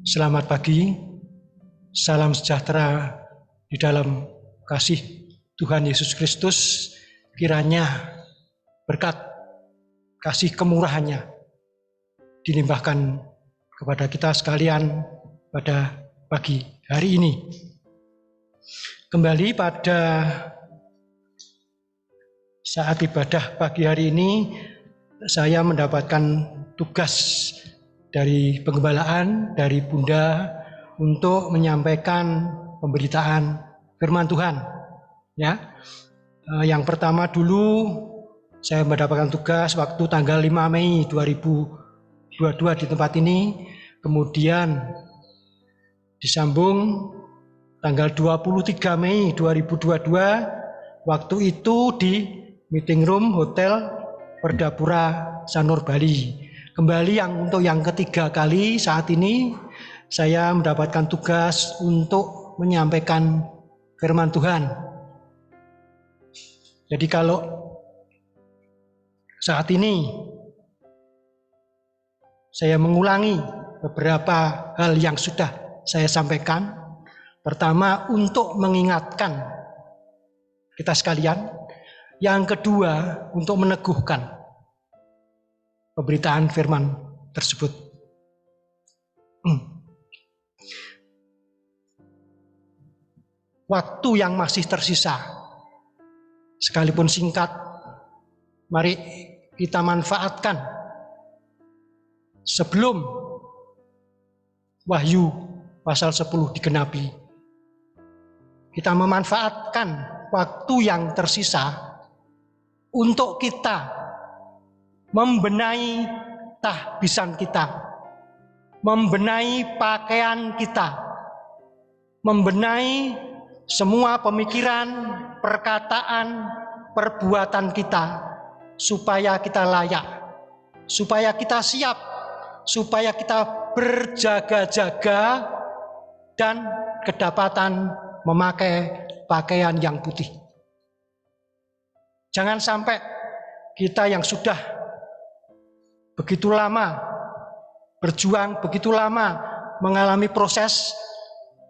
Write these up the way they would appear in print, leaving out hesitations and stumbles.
Selamat pagi, salam sejahtera di dalam kasih Tuhan Yesus Kristus. Kiranya berkat kasih kemurahannya dilimpahkan kepada kita sekalian pada pagi hari ini. Kembali pada saat ibadah pagi hari ini, saya mendapatkan tugas dari penggembalaan, dari Bunda untuk menyampaikan pemberitaan firman Tuhan. Ya, yang pertama dulu saya mendapatkan tugas waktu tanggal 5 Mei 2022 di tempat ini, kemudian disambung tanggal 23 Mei 2022, waktu itu di meeting room Hotel Perdapura Sanur Bali. Kembali untuk yang ketiga kali saat ini saya mendapatkan tugas untuk menyampaikan firman Tuhan. Jadi kalau saat ini saya mengulangi beberapa hal yang sudah saya sampaikan. Pertama, untuk mengingatkan kita sekalian. Yang kedua, untuk meneguhkan pemberitaan firman tersebut. Waktu yang masih tersisa, sekalipun singkat, mari kita manfaatkan sebelum Wahyu pasal 10 digenapi. Kita memanfaatkan waktu yang tersisa untuk kita membenahi tahbisan kita, membenahi pakaian kita, membenahi semua pemikiran, perkataan, perbuatan kita, supaya kita layak, supaya kita siap, supaya kita berjaga-jaga dan kedapatan memakai pakaian yang putih. Jangan sampai kita yang sudah begitu lama berjuang, begitu lama mengalami proses,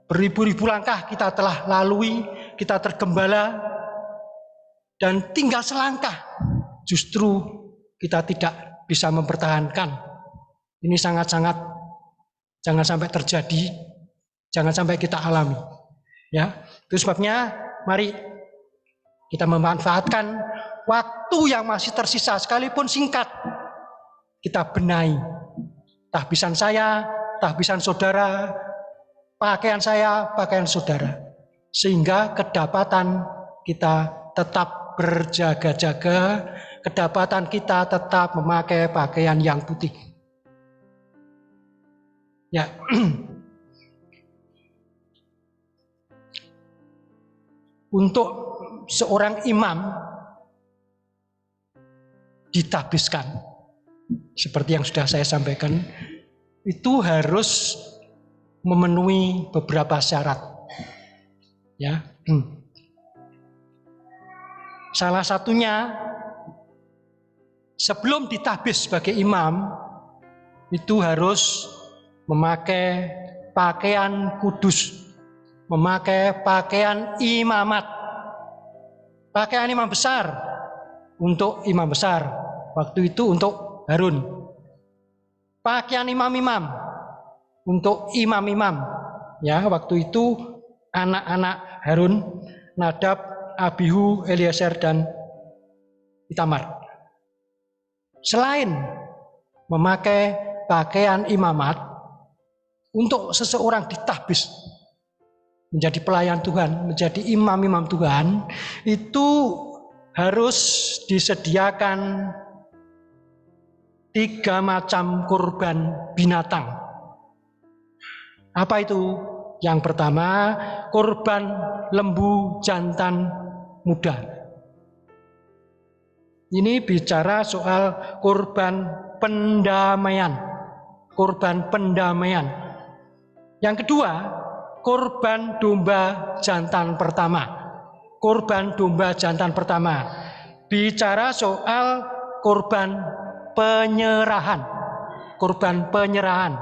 beribu-ribu langkah kita telah lalui, kita tergembala, dan tinggal selangkah justru kita tidak bisa mempertahankan. Ini sangat-sangat jangan sampai terjadi, jangan sampai kita alami. Ya, itu sebabnya mari kita memanfaatkan waktu yang masih tersisa sekalipun singkat. Kita benahi tahbisan saya, tahbisan saudara, pakaian saya, pakaian saudara, sehingga kedapatan kita tetap berjaga-jaga, kedapatan kita tetap memakai pakaian yang putih. Ya. Untuk seorang imam ditahbiskan, seperti yang sudah saya sampaikan, itu harus memenuhi beberapa syarat. Ya. Salah satunya, sebelum ditahbis sebagai imam, itu harus memakai pakaian kudus, memakai pakaian imamat, pakaian imam besar untuk imam besar, waktu itu untuk Harun, pakaian imam-imam untuk imam-imam, ya, waktu itu anak-anak Harun, Nadab, Abihu, Eliezer, dan Itamar. Selain memakai pakaian imamat, untuk seseorang ditahbis menjadi pelayan Tuhan, menjadi imam-imam Tuhan, itu harus disediakan 3 macam kurban binatang. Apa itu? Yang pertama, kurban lembu jantan muda. Ini bicara soal kurban pendamaian. Kurban pendamaian. Yang kedua, kurban domba jantan pertama. Kurban domba jantan pertama. Bicara soal kurban penyerahan. Kurban penyerahan.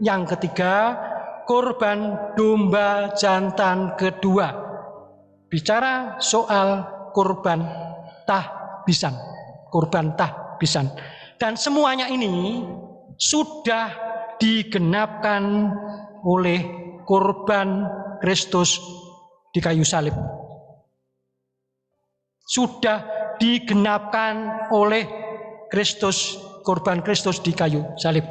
Yang ketiga, korban domba jantan kedua. Bicara soal korban tahbisan, korban tahbisan. Dan semuanya ini sudah digenapkan oleh korban Kristus di kayu salib. Sudah digenapkan oleh Kristus, korban Kristus di kayu salib.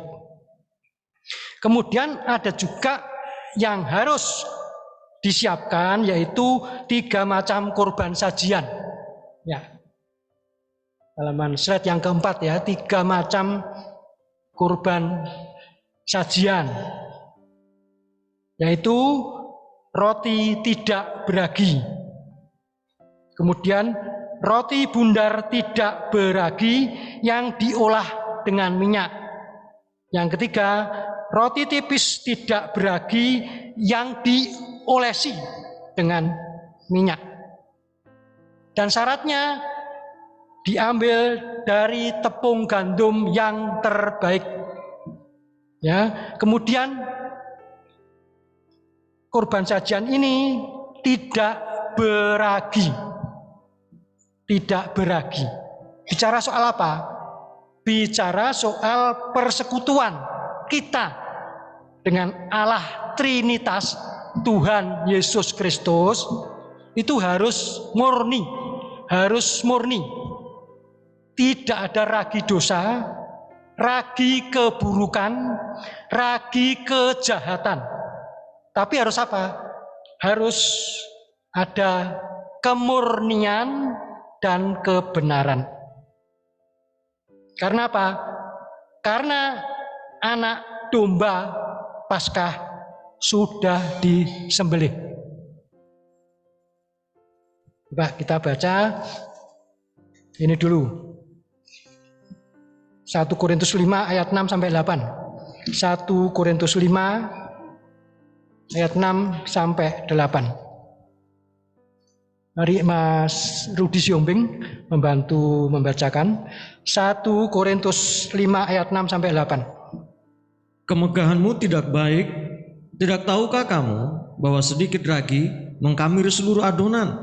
Kemudian ada juga yang harus disiapkan, yaitu 3 macam korban sajian. Ya, halaman slide yang keempat ya, 3 macam korban sajian, yaitu roti tidak beragi, kemudian roti bundar tidak beragi yang diolah dengan minyak. Yang ketiga, roti tipis tidak beragi yang diolesi dengan minyak. Dan syaratnya diambil dari tepung gandum yang terbaik. Ya, kemudian korban sajian ini tidak beragi. Tidak beragi. Bicara soal apa? Bicara soal persekutuan kita dengan Allah Trinitas, Tuhan Yesus Kristus, itu harus murni, tidak ada ragi dosa, ragi keburukan, ragi kejahatan. Tapi harus apa? Harus ada kemurnian dan kebenaran. Karena apa? Karena anak domba Paskah sudah disembelih. Coba kita baca ini dulu. 1 Korintus 5 ayat 6 sampai 8. 1 Korintus 5 ayat 6 sampai 8. Mari Mas Rudi Siombing membantu membacakan 1 Korintus 5 ayat 6 sampai 8. Kemegahanmu tidak baik, tidak tahukah kamu bahwa sedikit ragi mengkamiri seluruh adonan?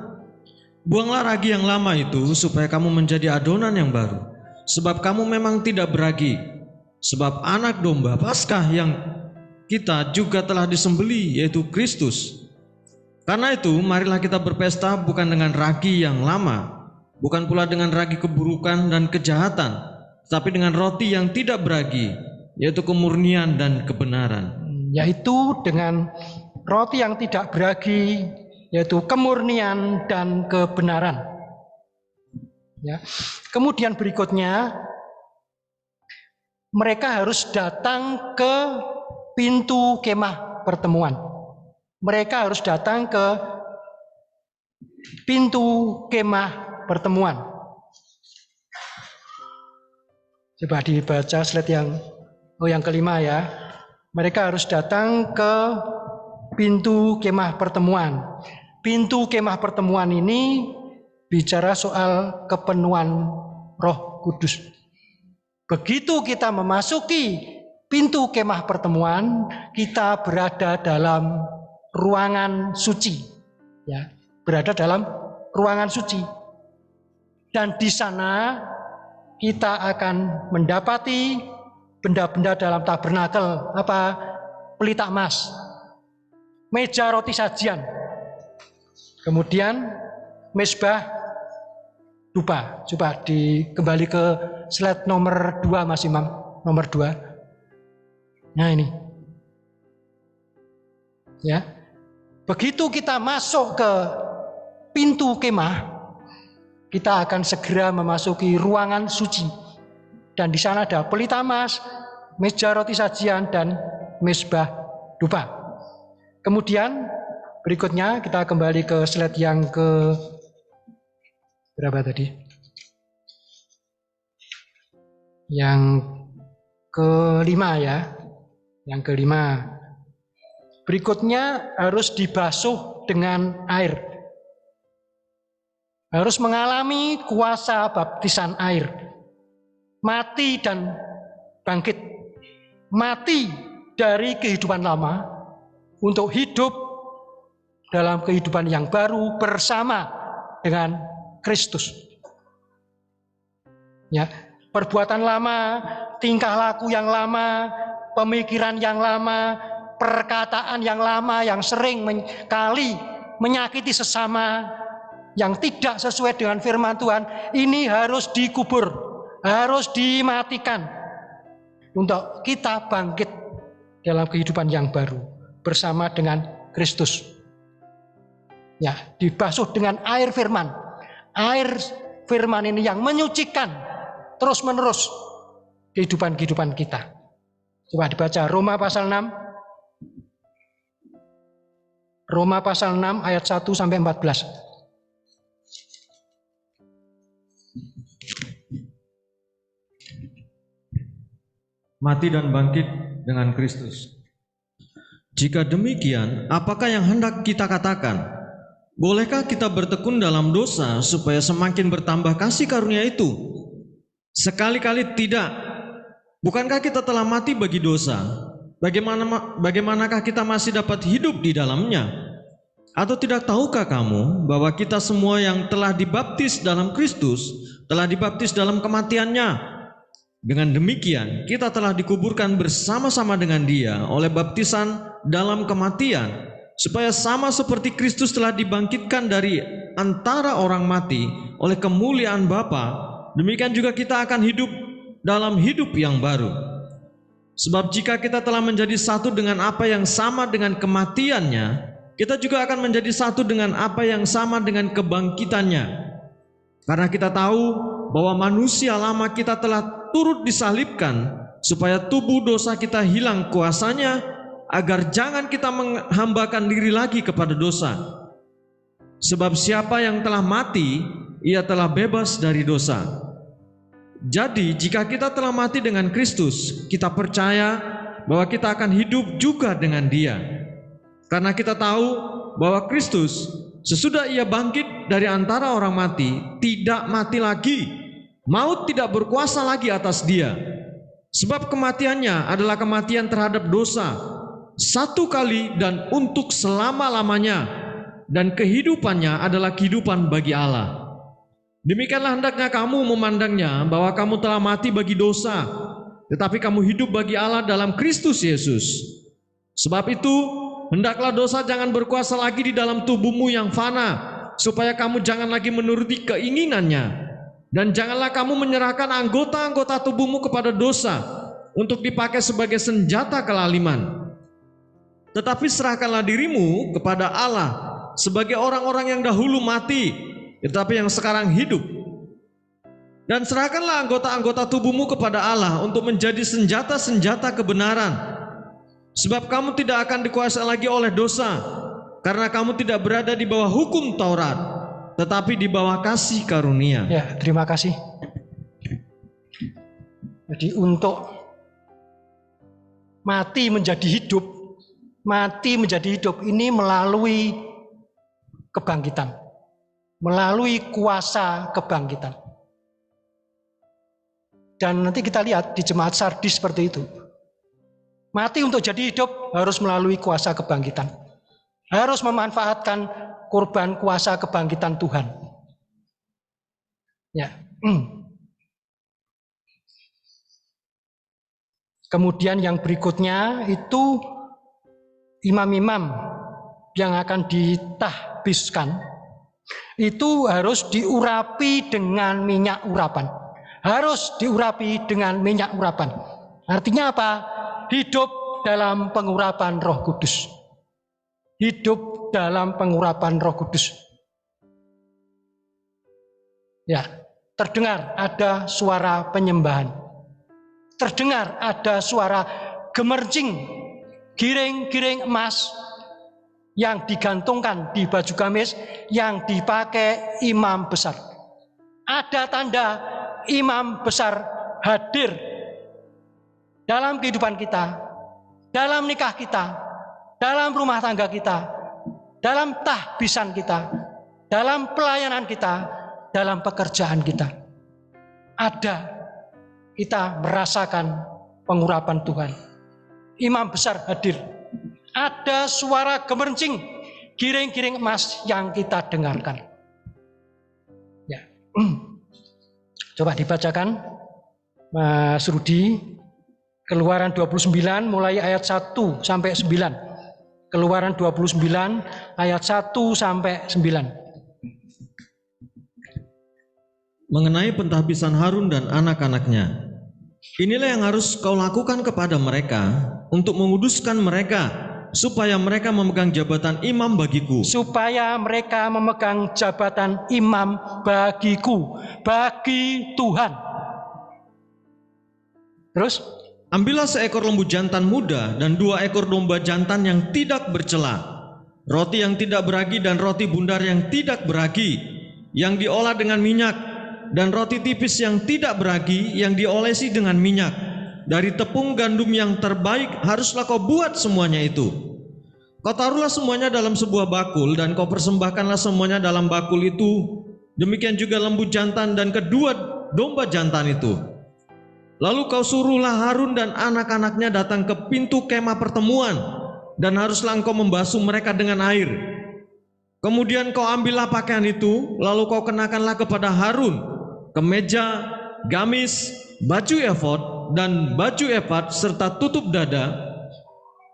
Buanglah ragi yang lama itu supaya kamu menjadi adonan yang baru, sebab kamu memang tidak beragi. Sebab anak domba Paskah yang kita juga telah disembelih, yaitu Kristus. Karena itu, marilah kita berpesta bukan dengan ragi yang lama, bukan pula dengan ragi keburukan dan kejahatan, tetapi dengan roti yang tidak beragi, yaitu kemurnian dan kebenaran. Yaitu dengan roti yang tidak beragi, yaitu kemurnian dan kebenaran. Ya. Kemudian berikutnya, mereka harus datang ke pintu kemah pertemuan. Mereka harus datang ke pintu kemah pertemuan. Coba dibaca slide yang kelima ya. Mereka harus datang ke pintu kemah pertemuan. Pintu kemah pertemuan ini bicara soal kepenuhan Roh Kudus. Begitu kita memasuki pintu kemah pertemuan, kita berada dalam ruangan suci, ya, berada dalam ruangan suci, dan di sana kita akan mendapati benda-benda dalam tabernakel, apa? Pelita emas, meja roti sajian, kemudian mezbah dupa. Coba kembali ke slide nomor 2 Mas Imam, nomor 2. Nah ini, ya. Begitu kita masuk ke pintu kemah, kita akan segera memasuki ruangan suci. Dan di sana ada pelita emas, meja roti sajian, dan mezbah dupa. Kemudian berikutnya kita kembali ke slide yang ke berapa tadi? Yang kelima ya. Yang kelima. Berikutnya harus dibasuh dengan air. Harus mengalami kuasa baptisan air. Mati dan bangkit. Mati dari kehidupan lama untuk hidup dalam kehidupan yang baru bersama dengan Kristus. Ya, perbuatan lama, tingkah laku yang lama, pemikiran yang lama, perkataan yang lama yang sering kali menyakiti sesama, yang tidak sesuai dengan firman Tuhan, ini harus dikubur, harus dimatikan untuk kita bangkit dalam kehidupan yang baru bersama dengan Kristus. Ya, dibasuh dengan air firman. Air firman ini yang menyucikan terus-menerus kehidupan kita. Coba dibaca Roma pasal 6. Roma pasal 6 ayat 1 sampai 14. Mati dan bangkit dengan Kristus. Jika demikian, apakah yang hendak kita katakan? Bolehkah kita bertekun dalam dosa supaya semakin bertambah kasih karunia itu? Sekali-kali tidak. Bukankah kita telah mati bagi dosa? Bagaimanakah kita masih dapat hidup di dalamnya? Atau tidak tahukah kamu bahwa kita semua yang telah dibaptis dalam Kristus telah dibaptis dalam kematiannya? Dengan demikian, kita telah dikuburkan bersama-sama dengan Dia oleh baptisan dalam kematian, supaya sama seperti Kristus telah dibangkitkan dari antara orang mati oleh kemuliaan Bapa, demikian juga kita akan hidup dalam hidup yang baru. Sebab jika kita telah menjadi satu dengan apa yang sama dengan kematiannya, kita juga akan menjadi satu dengan apa yang sama dengan kebangkitannya. Karena kita tahu bahwa manusia lama kita telah turut disalibkan supaya tubuh dosa kita hilang kuasanya, agar jangan kita menghambakan diri lagi kepada dosa. Sebab siapa yang telah mati, ia telah bebas dari dosa. Jadi jika kita telah mati dengan Kristus, kita percaya bahwa kita akan hidup juga dengan Dia. Karena kita tahu bahwa Kristus sesudah Ia bangkit dari antara orang mati, tidak mati lagi. Maut tidak berkuasa lagi atas Dia. Sebab kematiannya adalah kematian terhadap dosa, satu kali dan untuk selama-lamanya, dan kehidupannya adalah kehidupan bagi Allah. Demikianlah hendaknya kamu memandangnya, bahwa kamu telah mati bagi dosa, tetapi kamu hidup bagi Allah dalam Kristus Yesus. Sebab itu, hendaklah dosa jangan berkuasa lagi di dalam tubuhmu yang fana, supaya kamu jangan lagi menuruti keinginannya. Dan janganlah kamu menyerahkan anggota-anggota tubuhmu kepada dosa untuk dipakai sebagai senjata kelaliman. Tetapi serahkanlah dirimu kepada Allah sebagai orang-orang yang dahulu mati, tetapi yang sekarang hidup. Dan serahkanlah anggota-anggota tubuhmu kepada Allah untuk menjadi senjata-senjata kebenaran. Sebab kamu tidak akan dikuasai lagi oleh dosa, karena kamu tidak berada di bawah hukum Taurat, tetapi di bawah kasih karunia. Ya, terima kasih. Jadi untuk mati menjadi hidup ini melalui kebangkitan, melalui kuasa kebangkitan. Dan nanti kita lihat di jemaat Sardis seperti itu. Mati untuk jadi hidup harus melalui kuasa kebangkitan, harus memanfaatkan korban kuasa kebangkitan Tuhan. Ya. Kemudian yang berikutnya itu imam-imam yang akan ditahbiskan itu harus diurapi dengan minyak urapan. Harus diurapi dengan minyak urapan. Artinya apa? Hidup dalam pengurapan Roh Kudus. Hidup dalam pengurapan Roh Kudus. Ya, terdengar ada suara penyembahan. Terdengar ada suara gemercing, giring-giring emas yang digantungkan di baju gamis yang dipakai imam besar. Ada tanda imam besar hadir dalam kehidupan kita, dalam nikah kita, dalam rumah tangga kita, dalam tahbisan kita, dalam pelayanan kita, dalam pekerjaan kita. Ada, kita merasakan pengurapan Tuhan. imam besar hadir. Ada suara gemercing, giring-giring emas yang kita dengarkan. Ya. Coba dibacakan Mas Rudi, Keluaran 29 mulai ayat 1 sampai 9. Keluaran 29 ayat 1 sampai 9. Mengenai pentahbisan Harun dan anak-anaknya, inilah yang harus kau lakukan kepada mereka untuk menguduskan mereka, supaya mereka memegang jabatan imam bagiku. Supaya mereka memegang jabatan imam bagiku, bagi Tuhan. Terus? Ambillah seekor lembu jantan muda dan 2 ekor domba jantan yang tidak bercela, roti yang tidak beragi dan roti bundar yang tidak beragi, yang diolah dengan minyak, dan roti tipis yang tidak beragi yang diolesi dengan minyak. Dari tepung gandum yang terbaik haruslah kau buat semuanya itu. Kau taruhlah semuanya dalam sebuah bakul dan kau persembahkanlah semuanya dalam bakul itu. Demikian juga lembu jantan dan kedua domba jantan itu. Lalu kau suruhlah Harun dan anak-anaknya datang ke pintu kemah pertemuan, dan haruslah engkau membasuh mereka dengan air. Kemudian kau ambillah pakaian itu, lalu kau kenakanlah kepada Harun kemeja, gamis, baju efod, dan baju efod serta tutup dada.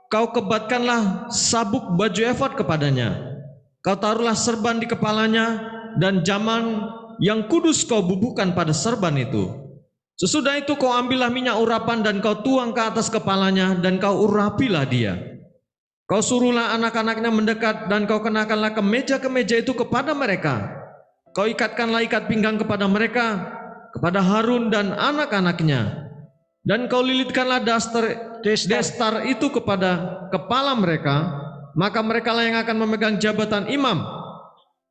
Kau kebatkanlah sabuk baju efod kepadanya. Kau taruhlah serban di kepalanya, dan jaman yang kudus kau bubuhkan pada serban itu. Sesudah itu kau ambillah minyak urapan dan kau tuang ke atas kepalanya, dan kau urapilah dia. Kau suruhlah anak-anaknya mendekat, dan kau kenakanlah kemeja-kemeja itu kepada mereka. Kau ikatkanlah ikat pinggang kepada mereka, kepada Harun dan anak-anaknya, dan kau lilitkanlah destar itu kepada kepala mereka, maka merekalah yang akan memegang jabatan imam.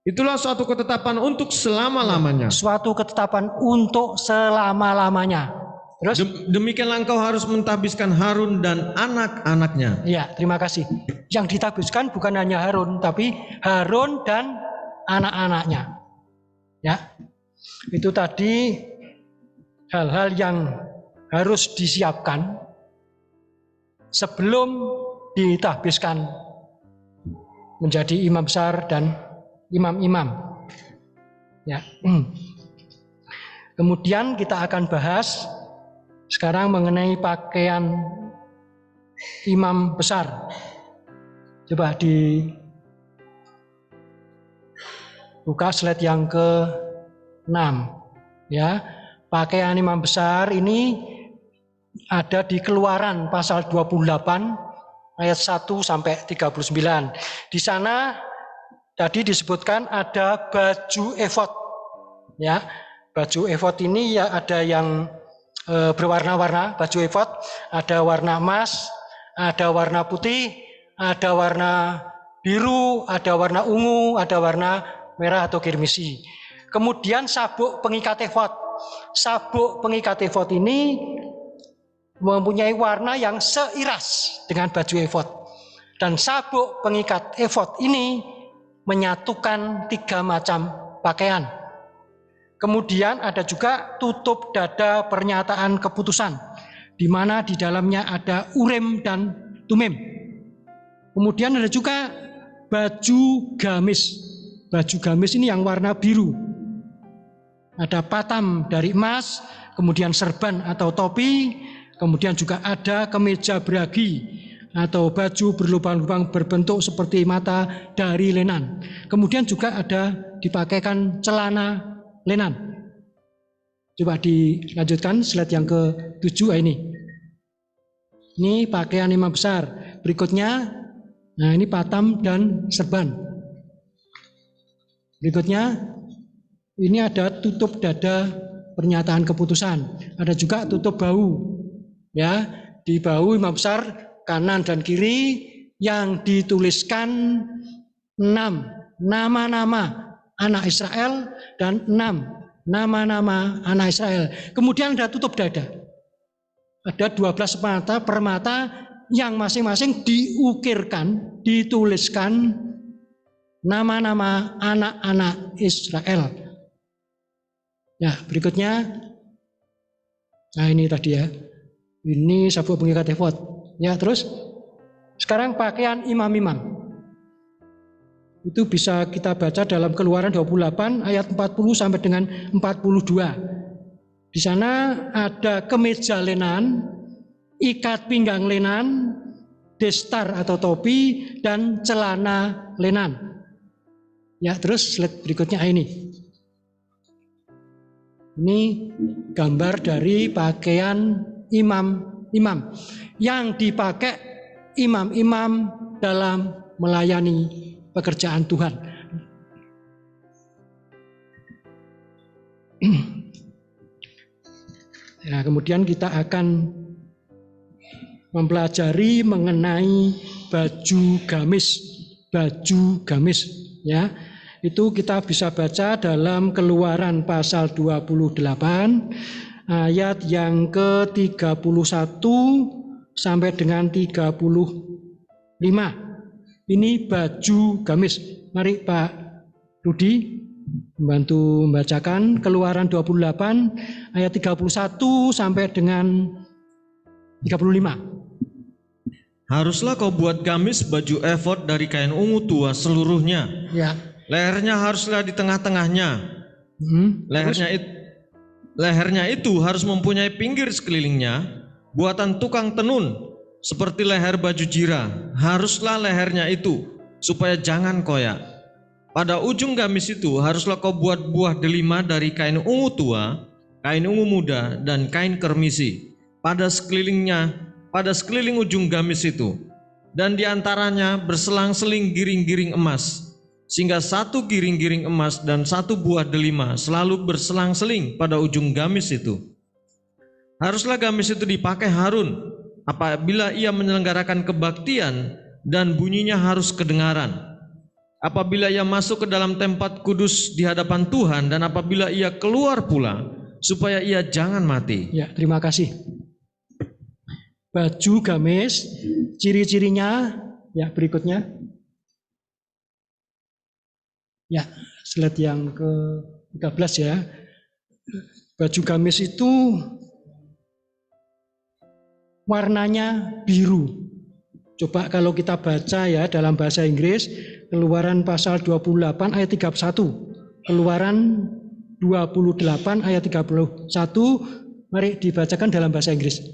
Itulah suatu ketetapan untuk selama-lamanya. Suatu ketetapan untuk selama-lamanya. Terus? Demikianlah engkau harus mentahbiskan Harun dan anak-anaknya. Ya, terima kasih. Yang ditahbiskan bukan hanya Harun, tapi Harun dan anak-anaknya. Ya, itu tadi hal-hal yang harus disiapkan sebelum ditahbiskan menjadi imam besar dan imam-imam. Ya. Kemudian kita akan bahas sekarang mengenai pakaian imam besar. Coba buka slide yang ke-6 ya. Pakaian imam besar ini ada di Keluaran pasal 28 ayat 1 sampai 39. Di sana tadi disebutkan ada baju efod. Ya. Baju efod ini ya ada yang berwarna-warna, baju efod ada warna emas, ada warna putih, ada warna biru, ada warna ungu, ada warna merah atau kirmisi. Kemudian sabuk pengikat efod. Sabuk pengikat efod ini mempunyai warna yang seiras dengan baju efod. Dan sabuk pengikat efod ini menyatukan 3 macam pakaian. Kemudian ada juga tutup dada pernyataan keputusan, di mana di dalamnya ada Urim dan Tumim. Kemudian ada juga baju gamis. Baju gamis ini yang warna biru. Ada patam dari emas, kemudian serban atau topi, kemudian juga ada kemeja beragi atau baju berlubang-lubang berbentuk seperti mata dari lenan. Kemudian juga ada dipakaikan celana lenan. Coba dilanjutkan slide yang ke-7 ini. Ini pakaian imam besar. Berikutnya, nah ini patam dan serban. Berikutnya, ini ada tutup dada pernyataan keputusan. Ada juga tutup bahu. Ya, di bahu imam besar kanan dan kiri yang dituliskan 6 nama-nama anak Israel dan 6 nama-nama anak Israel. Kemudian ada tutup dada. Ada 12 permata yang masing-masing diukirkan, dituliskan nama-nama anak-anak Israel. Ya, berikutnya. Nah, ini tadi ya. Ini sabuk pengikat efod. Ya, terus sekarang pakaian imam-imam. Itu bisa kita baca dalam Keluaran 28 ayat 40 sampai dengan 42. Di sana ada kemeja lenan, ikat pinggang lenan, destar atau topi, dan celana lenan. Ya, terus slide berikutnya ini. Ini gambar dari pakaian imam-imam yang dipakai imam-imam dalam melayani pekerjaan Tuhan. Nah, kemudian kita akan mempelajari mengenai baju gamis ya. Itu kita bisa baca dalam Keluaran pasal 28 ayat yang ke-31 sampai dengan 35. Ini baju gamis. Mari Pak Rudi membantu membacakan Keluaran 28 ayat 31 sampai dengan 35. Haruslah kau buat gamis baju efod dari kain ungu tua seluruhnya. Ya. Lehernya haruslah di tengah-tengahnya. Lehernya itu harus mempunyai pinggir sekelilingnya, buatan tukang tenun, seperti leher baju jira. Haruslah lehernya itu, supaya jangan koyak. Pada ujung gamis itu haruslah kau buat buah delima dari kain ungu tua, kain ungu muda, dan kain kermisi. Pada sekeliling ujung gamis itu, dan diantaranya berselang-seling giring-giring emas, sehingga satu giring-giring emas dan satu buah delima selalu berselang-seling pada ujung gamis itu. Haruslah gamis itu dipakai Harun apabila ia menyelenggarakan kebaktian, dan bunyinya harus kedengaran apabila ia masuk ke dalam tempat kudus di hadapan Tuhan, dan apabila ia keluar pula, supaya ia jangan mati. Ya, terima kasih. Baju gamis, ciri-cirinya ya berikutnya. Ya, slide yang ke-13 ya. Baju gamis itu warnanya biru. Coba kalau kita baca ya dalam bahasa Inggris, Keluaran pasal 28 ayat 31. Keluaran 28 ayat 31, mari dibacakan dalam bahasa Inggris.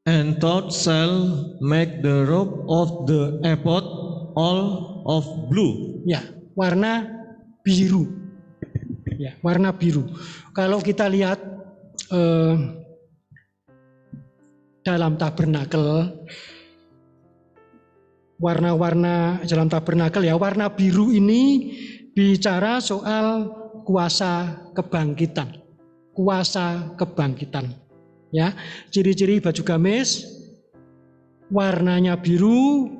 And thou shalt make the robe of the ephod all of blue. Ya, warna biru. Ya, warna biru. Kalau kita lihat dalam tabernakel, warna-warna dalam tabernakel ya, warna biru ini bicara soal kuasa kebangkitan. Kuasa kebangkitan. Ya, ciri-ciri baju gamis warnanya biru,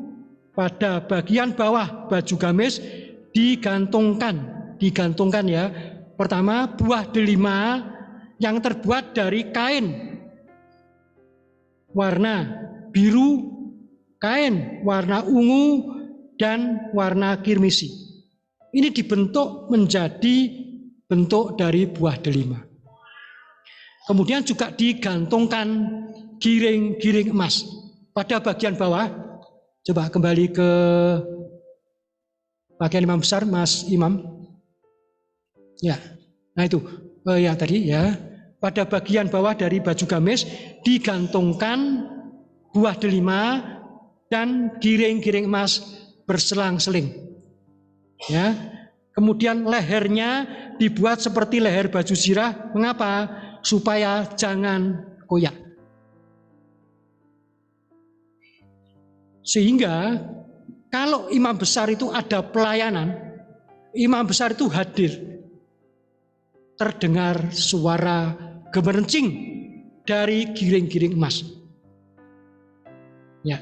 pada bagian bawah baju gamis digantungkan ya. Pertama, buah delima yang terbuat dari kain warna biru, kain warna ungu, dan warna kirmisi. Ini dibentuk menjadi bentuk dari buah delima. Kemudian juga digantungkan giring-giring emas pada bagian bawah. Coba kembali ke bagian imam besar, Mas Imam. Ya, nah itu ya tadi ya. Pada bagian bawah dari baju gamis digantungkan buah delima dan giring-giring emas berselang-seling. Ya. Kemudian lehernya dibuat seperti leher baju zirah. Mengapa? Supaya jangan koyak. Sehingga kalau imam besar itu ada pelayanan, imam besar itu hadir. Terdengar suara gemerencing dari giring-giring emas. Ya.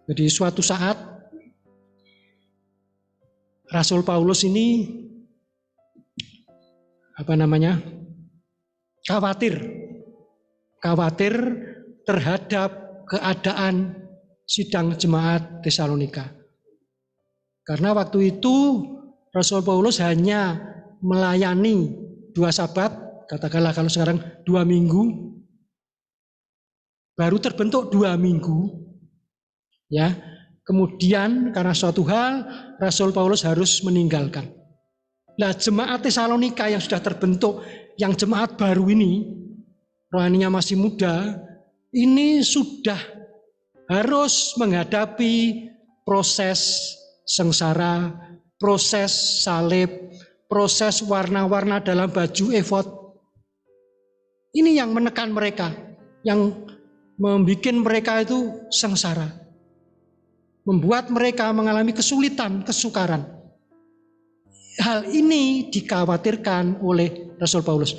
Jadi suatu saat Rasul Paulus ini khawatir terhadap keadaan sidang jemaat Tesalonika. Karena waktu itu Rasul Paulus hanya melayani 2 sabat, katakanlah kalau sekarang 2 minggu, baru terbentuk 2 minggu, ya. Kemudian karena suatu hal Rasul Paulus harus meninggalkan. Nah, jemaat Tesalonika yang sudah terbentuk, yang jemaat baru ini, rohaninya masih muda, ini sudah harus menghadapi proses sengsara, proses salib, proses warna-warna dalam baju efod. Ini yang menekan mereka, yang membuat mereka itu sengsara, membuat mereka mengalami kesulitan, kesukaran. Hal ini dikhawatirkan oleh Rasul Paulus.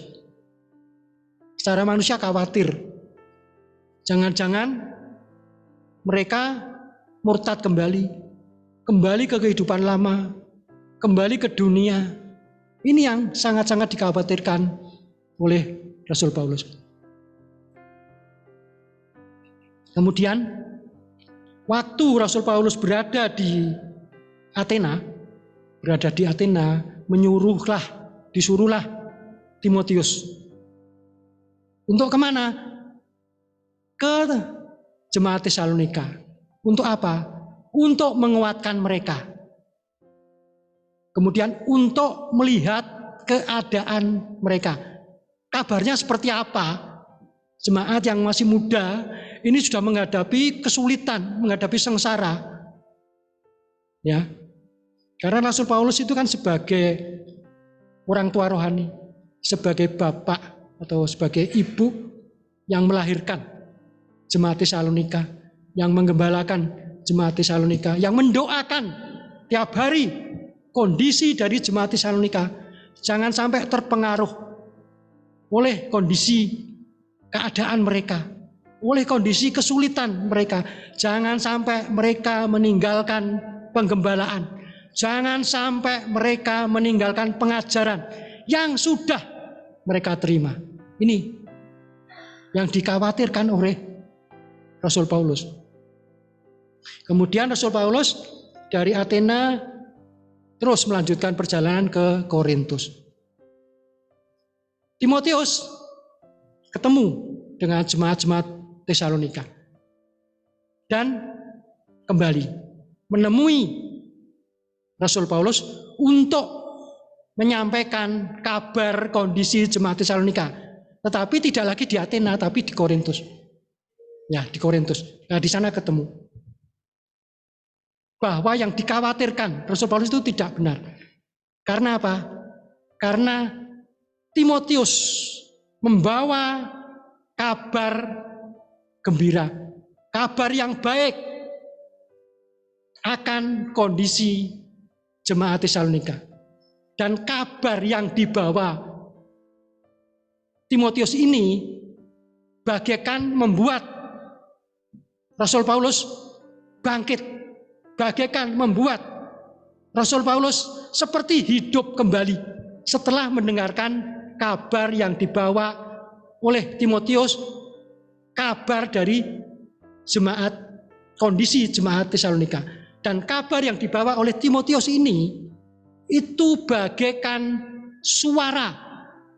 Secara manusia khawatir, jangan-jangan mereka murtad kembali ke kehidupan lama, kembali ke dunia. Ini yang sangat-sangat dikhawatirkan oleh Rasul Paulus. Kemudian waktu Rasul Paulus berada di Athena, disuruhlah Timotius untuk kemana? Ke jemaat Tesalonika. Untuk apa? Untuk menguatkan mereka. Kemudian untuk melihat keadaan mereka. Kabarnya seperti apa? Jemaat yang masih muda ini sudah menghadapi kesulitan, menghadapi sengsara. Ya. Karena Rasul Paulus itu kan sebagai orang tua rohani, sebagai bapak atau sebagai ibu yang melahirkan jemaat Tesalonika, yang menggembalakan jemaat Tesalonika, yang mendoakan tiap hari kondisi dari jemaat Tesalonika jangan sampai terpengaruh oleh kondisi keadaan mereka, oleh kondisi kesulitan mereka. Jangan sampai mereka meninggalkan penggembalaan, jangan sampai mereka meninggalkan pengajaran yang sudah mereka terima. Ini yang dikhawatirkan oleh Rasul Paulus. Kemudian Rasul Paulus dari Athena terus melanjutkan perjalanan ke Korintus. Timotius ketemu dengan jemaat-jemaat Tesalonika dan kembali menemui Rasul Paulus untuk menyampaikan kabar kondisi jemaat Tesalonika, tetapi tidak lagi di Athena, tapi di Korintus. Ya, di Korintus. Nah, di sana ketemu bahwa yang dikhawatirkan Rasul Paulus itu tidak benar. Karena apa? Karena Timotius membawa kabar gembira, kabar yang baik akan kondisi jemaat Tesalonika. Dan kabar yang dibawa Timotius ini bagaikan membuat Rasul Paulus bangkit, bagaikan membuat Rasul Paulus seperti hidup kembali setelah mendengarkan kabar yang dibawa oleh Timotius, kabar dari jemaat, kondisi jemaat Tesalonika. Dan kabar yang dibawa oleh Timotius ini itu bagaikan suara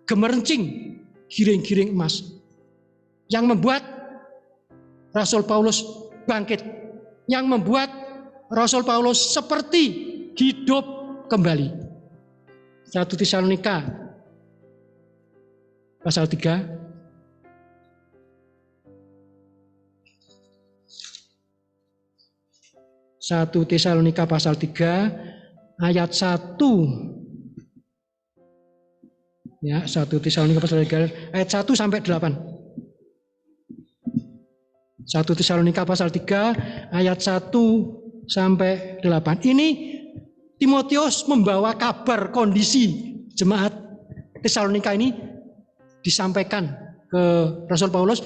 gemerncing giring-giring emas yang membuat Rasul Paulus bangkit, yang membuat Rasul Paulus seperti hidup kembali. 1 Tesalonika pasal 3. 1 Tesalonika pasal 3 ayat 1. Ya, 1 Tesalonika pasal 3 ayat 1 sampai 8. 1 Tesalonika pasal 3 ayat 1 sampai 8. Ini Timotius membawa kabar kondisi jemaat Tesalonika ini disampaikan ke Rasul Paulus.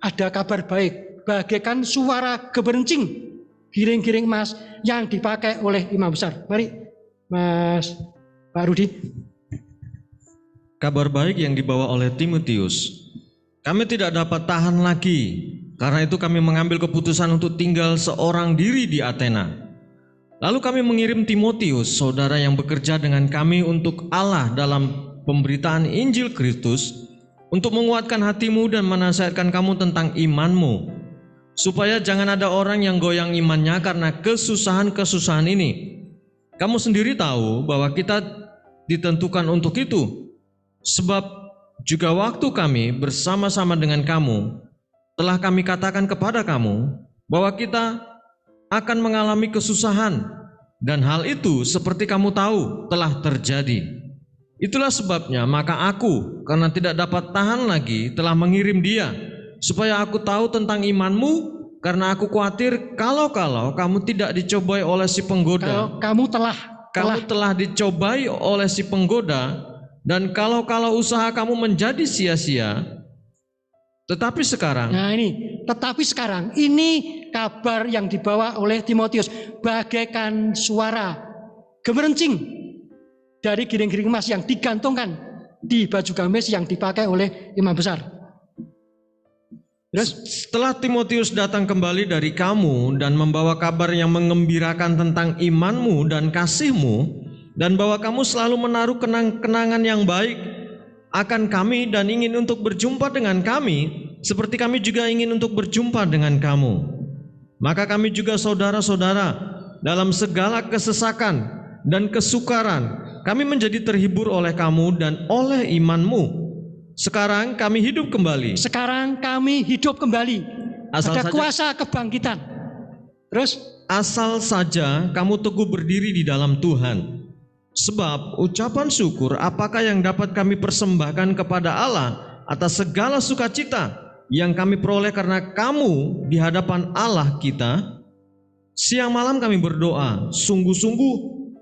Ada kabar baik, bagaikan suara gemerncing giring-giring emas yang dipakai oleh imam besar. Mari Mas Pak Rudi. Kabar baik yang dibawa oleh Timotius. Kami tidak dapat tahan lagi, karena itu kami mengambil keputusan untuk tinggal seorang diri di Athena. Lalu kami mengirim Timotius, saudara yang bekerja dengan kami untuk Allah dalam pemberitaan Injil Kristus, untuk menguatkan hatimu dan menasihatkan kamu tentang imanmu, supaya jangan ada orang yang goyang imannya karena kesusahan-kesusahan ini. Kamu sendiri tahu bahwa kita ditentukan untuk itu, sebab juga waktu kami bersama-sama dengan kamu, telah kami katakan kepada kamu bahwa kita akan mengalami kesusahan, dan hal itu seperti kamu tahu telah terjadi. Itulah sebabnya maka aku, karena tidak dapat tahan lagi, telah mengirim dia, supaya aku tahu tentang imanmu, karena aku khawatir kalau kamu tidak dicobai oleh si penggoda. Kalau kamu telah dicobai oleh si penggoda, dan kalau usaha kamu menjadi sia-sia. Tetapi sekarang, ini kabar yang dibawa oleh Timotius bagaikan suara gemerencing dari giring-giring emas yang digantungkan di baju gamis yang dipakai oleh imam besar. Terus, setelah Timotius datang kembali dari kamu dan membawa kabar yang mengembirakan tentang imanmu dan kasihmu, dan bahwa kamu selalu menaruh kenangan yang baik akan kami dan ingin untuk berjumpa dengan kami, seperti kami juga ingin untuk berjumpa dengan kamu. Maka kami juga saudara-saudara, dalam segala kesesakan dan kesukaran, kami menjadi terhibur oleh kamu dan oleh imanmu. Sekarang kami hidup kembali. Ada kuasa kebangkitan. Terus, asal saja kamu teguh berdiri di dalam Tuhan. Sebab ucapan syukur apakah yang dapat kami persembahkan kepada Allah atas segala sukacita yang kami peroleh karena kamu di hadapan Allah kita? Siang malam kami berdoa sungguh-sungguh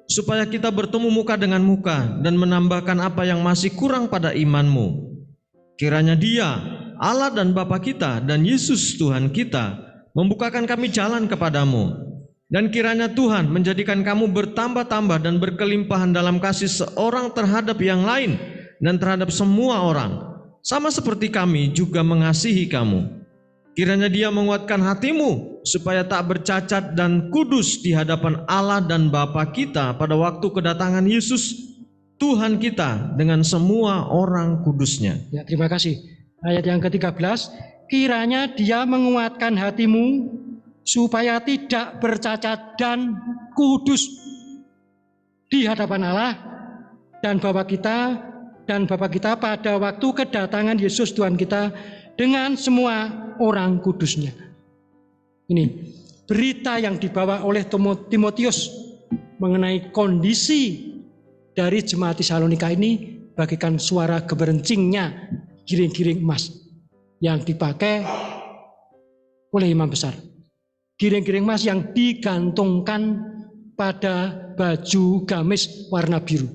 supaya kita bertemu muka dengan muka dan menambahkan apa yang masih kurang pada imanmu. Kiranya Dia, Allah dan Bapa kita dan Yesus Tuhan kita membukakan kami jalan kepadamu. Dan kiranya Tuhan menjadikan kamu bertambah-tambah dan berkelimpahan dalam kasih seorang terhadap yang lain dan terhadap semua orang, sama seperti kami juga mengasihi kamu. Kiranya Dia menguatkan hatimu supaya tak bercacat dan kudus di hadapan Allah dan Bapa kita pada waktu kedatangan Yesus Tuhan kita dengan semua orang kudusnya. Ya, terima kasih. Ayat yang ke-13, kiranya Dia menguatkan hatimu supaya tidak bercacat dan kudus di hadapan Allah dan Bapa kita pada waktu kedatangan Yesus Tuhan kita dengan semua orang kudusnya. Ini berita yang dibawa oleh Timotius mengenai kondisi dari jemaat Tesalonika ini bagaikan suara gemerencingnya giring-giring emas yang dipakai oleh imam besar. Giring-giring emas yang digantungkan pada baju gamis warna biru.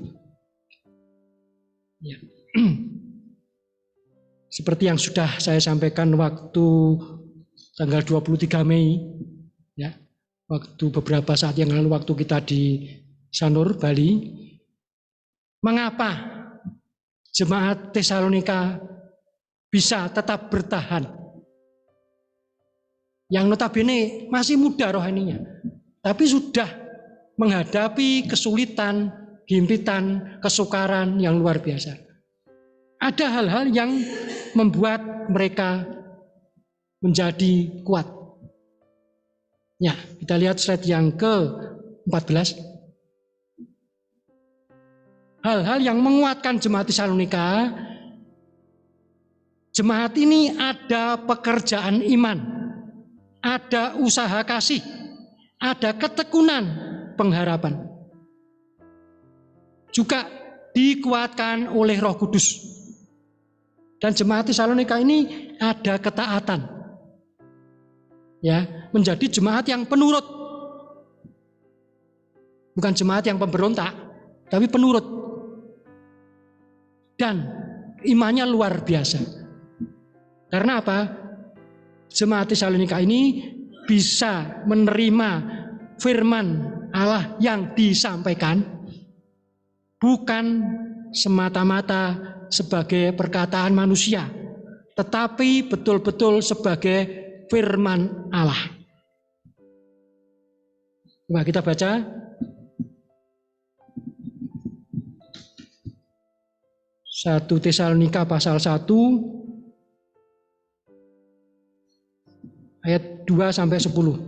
Ya. Seperti yang sudah saya sampaikan waktu tanggal 23 Mei, ya, waktu beberapa saat yang lalu waktu kita di Sanur, Bali, mengapa jemaat Tesalonika bisa tetap bertahan? Yang notabene masih muda rohaninya, tapi sudah menghadapi kesulitan, himpitan, kesukaran yang luar biasa. Ada hal-hal yang membuat mereka menjadi kuat. Ya, kita lihat slide yang ke-14. Hal-hal yang menguatkan jemaat Tesalonika. Jemaat ini ada pekerjaan iman, ada usaha kasih, ada ketekunan pengharapan. Juga dikuatkan oleh Roh Kudus. Dan jemaat Tesalonika ini ada ketaatan. Ya, menjadi jemaat yang penurut. Bukan jemaat yang pemberontak, tapi penurut. Dan imannya luar biasa. Karena apa? Jemaat Tesalonika ini bisa menerima firman Allah yang disampaikan bukan semata-mata sebagai perkataan manusia, tetapi betul-betul sebagai firman Allah. Coba kita baca. 1 Tesalonika pasal 1 ayat 2 sampai 10. 1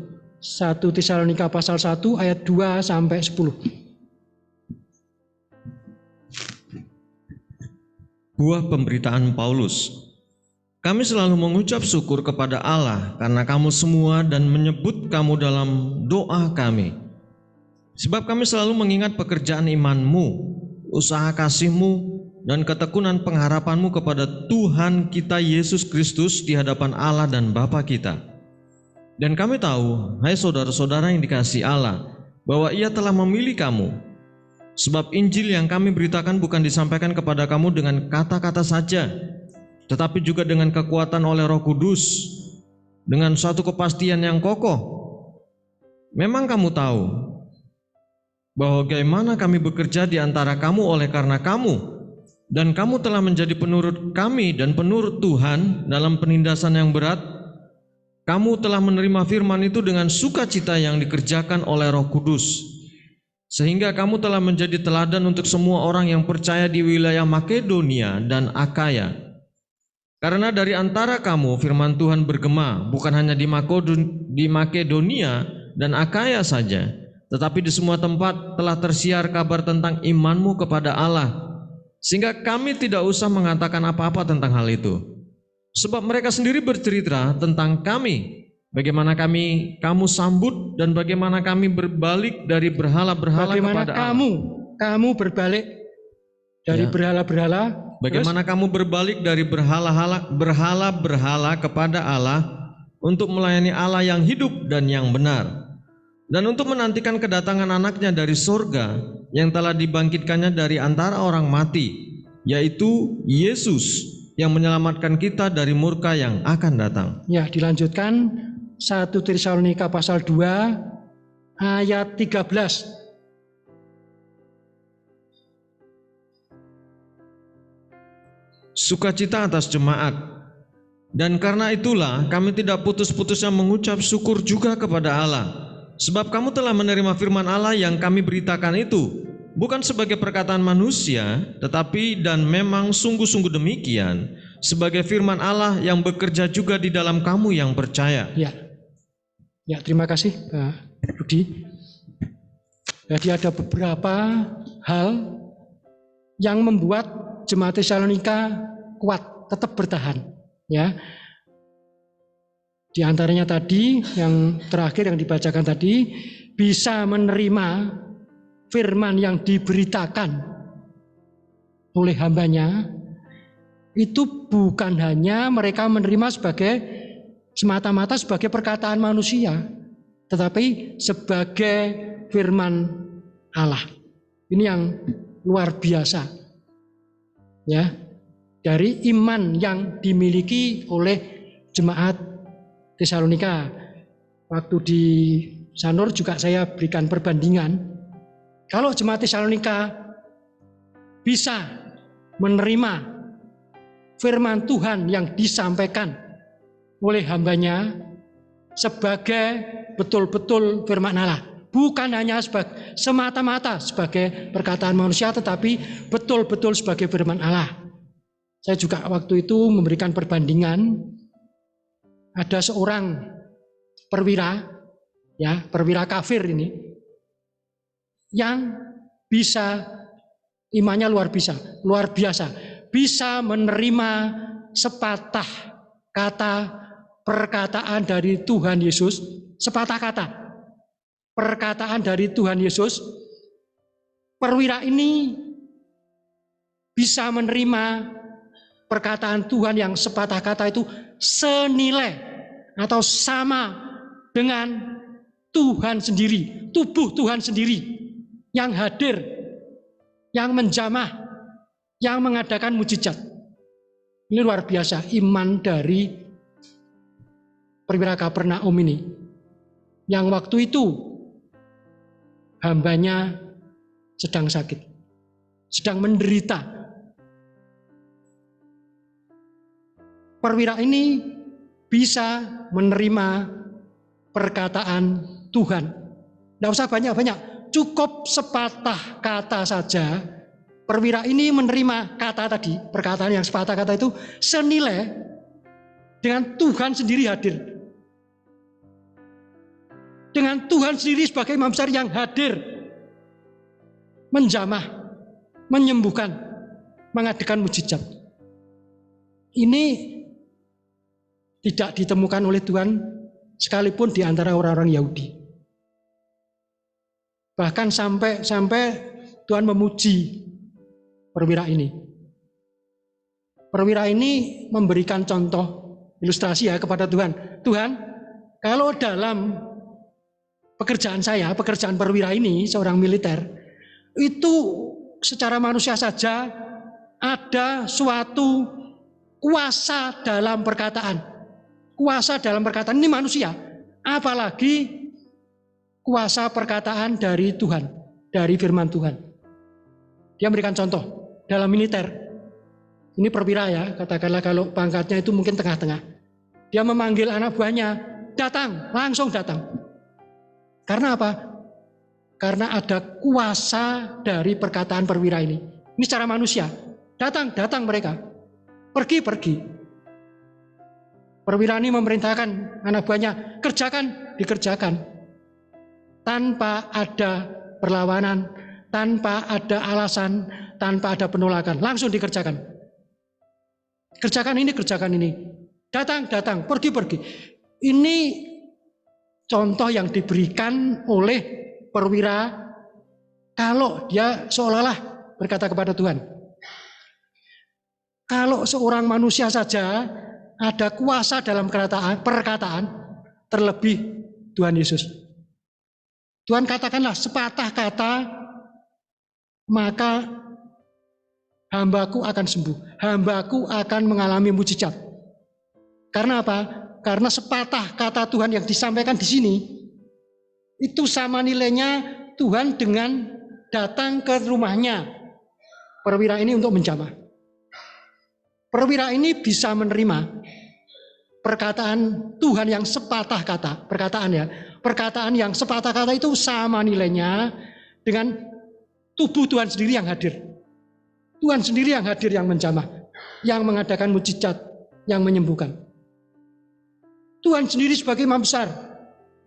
Tesalonika pasal 1 ayat 2 sampai 10. Buah pemberitaan Paulus. Kami selalu mengucap syukur kepada Allah karena kamu semua dan menyebut kamu dalam doa kami. Sebab kami selalu mengingat pekerjaan imanmu, usaha kasihmu, dan ketekunan pengharapanmu kepada Tuhan kita Yesus Kristus di hadapan Allah dan Bapa kita. Dan kami tahu, hai saudara-saudara yang dikasihi Allah, bahwa Ia telah memilih kamu. Sebab Injil yang kami beritakan bukan disampaikan kepada kamu dengan kata-kata saja, tetapi juga dengan kekuatan oleh Roh Kudus, dengan suatu kepastian yang kokoh. Memang kamu tahu bahwa bagaimana kami bekerja di antara kamu oleh karena kamu, dan kamu telah menjadi penurut kami dan penurut Tuhan dalam penindasan yang berat. Kamu telah menerima firman itu dengan sukacita yang dikerjakan oleh Roh Kudus, sehingga kamu telah menjadi teladan untuk semua orang yang percaya di wilayah Makedonia dan Akaya. Karena dari antara kamu firman Tuhan bergema bukan hanya di Makedonia dan Akaya saja, tetapi di semua tempat telah tersiar kabar tentang imanmu kepada Allah, sehingga kami tidak usah mengatakan apa-apa tentang hal itu. Sebab mereka sendiri bercerita tentang kami, bagaimana kamu sambut dan bagaimana kami berbalik dari berhala-berhala kepada Allah. Kamu berbalik dari berhala-berhala. Bagaimana kamu berbalik dari berhala-berhala kepada Allah untuk melayani Allah yang hidup dan yang benar, dan untuk menantikan kedatangan anaknya dari surga yang telah dibangkitkannya dari antara orang mati, yaitu Yesus yang menyelamatkan kita dari murka yang akan datang. Ya, dilanjutkan 1 Tesalonika pasal 2 ayat 13. Sukacita atas jemaat. Dan karena itulah kami tidak putus-putusnya mengucap syukur juga kepada Allah, sebab kamu telah menerima firman Allah yang kami beritakan itu, bukan sebagai perkataan manusia, tetapi dan memang sungguh-sungguh demikian, sebagai firman Allah yang bekerja juga di dalam kamu yang percaya. Ya, terima kasih Pak Budi. Jadi ada beberapa hal yang membuat jemaat Tesalonika kuat, tetap bertahan. Ya, di antaranya tadi yang terakhir yang dibacakan tadi, bisa menerima firman yang diberitakan oleh hambanya, itu bukan hanya mereka menerima semata-mata sebagai perkataan manusia, tetapi sebagai firman Allah. Ini yang luar biasa, ya, dari iman yang dimiliki oleh jemaat Tesalonika. Waktu di Sanur juga saya berikan perbandingan. Kalau jemaat Tesalonika bisa menerima firman Tuhan yang disampaikan oleh hambanya sebagai betul-betul firman Allah, bukan hanya semata-mata sebagai perkataan manusia, tetapi betul-betul sebagai firman Allah. Saya juga waktu itu memberikan perbandingan. Ada seorang perwira, ya, perwira kafir ini, yang bisa imannya luar biasa, bisa menerima sepatah kata perkataan dari Tuhan Yesus, sepatah kata perkataan dari Tuhan Yesus. Perwira ini bisa menerima perkataan Tuhan yang sepatah kata itu senilai atau sama dengan Tuhan sendiri, tubuh Tuhan sendiri yang hadir, yang menjamah, yang mengadakan mujizat. Ini luar biasa iman dari perwira Kapernaum ini, yang waktu itu hambanya sedang sakit, sedang menderita. Perwira ini bisa menerima perkataan Tuhan Tidak usah banyak-banyak, cukup sepatah kata saja. Perwira ini menerima kata tadi, perkataan yang sepatah kata itu senilai dengan Tuhan sendiri hadir. Dengan Tuhan sendiri sebagai imam besar yang hadir, menjamah, menyembuhkan, mengadakan mujizat. Ini tidak ditemukan oleh Tuhan sekalipun di antara orang-orang Yahudi. Bahkan sampai Tuhan memuji perwira ini. Perwira ini memberikan contoh ilustrasi ya kepada Tuhan. Tuhan, kalau dalam pekerjaan saya, pekerjaan perwira ini, seorang militer, itu secara manusia saja ada suatu kuasa dalam perkataan. Kuasa dalam perkataan ini manusia. Apalagi kuasa perkataan dari Tuhan, dari firman Tuhan. Dia memberikan contoh dalam militer. Ini perwira ya, katakanlah kalau pangkatnya itu mungkin tengah-tengah. Dia memanggil anak buahnya, datang, langsung datang. Karena apa? Karena ada kuasa dari perkataan perwira ini. Ini secara manusia. Datang mereka. Pergi. Perwira ini memerintahkan anak buahnya, kerjakan, dikerjakan. Tanpa ada perlawanan, tanpa ada alasan, tanpa ada penolakan. Langsung dikerjakan. Kerjakan ini. Datang, pergi. Ini contoh yang diberikan oleh perwira kalau dia seolah-olah berkata kepada Tuhan. Kalau seorang manusia saja ada kuasa dalam perkataan, terlebih Tuhan Yesus. Tuhan katakanlah sepatah kata, maka hambaku akan sembuh. Hambaku akan mengalami mujizat. Karena apa? Karena sepatah kata Tuhan yang disampaikan di sini, itu sama nilainya Tuhan dengan datang ke rumahnya perwira ini untuk menjamah. Perwira ini bisa menerima perkataan Tuhan yang sepatah kata, perkataan yang sepatah kata itu sama nilainya dengan tubuh Tuhan sendiri yang hadir. Tuhan sendiri yang hadir, yang menjamah, yang mengadakan mujizat, yang menyembuhkan. Tuhan sendiri sebagai imam besar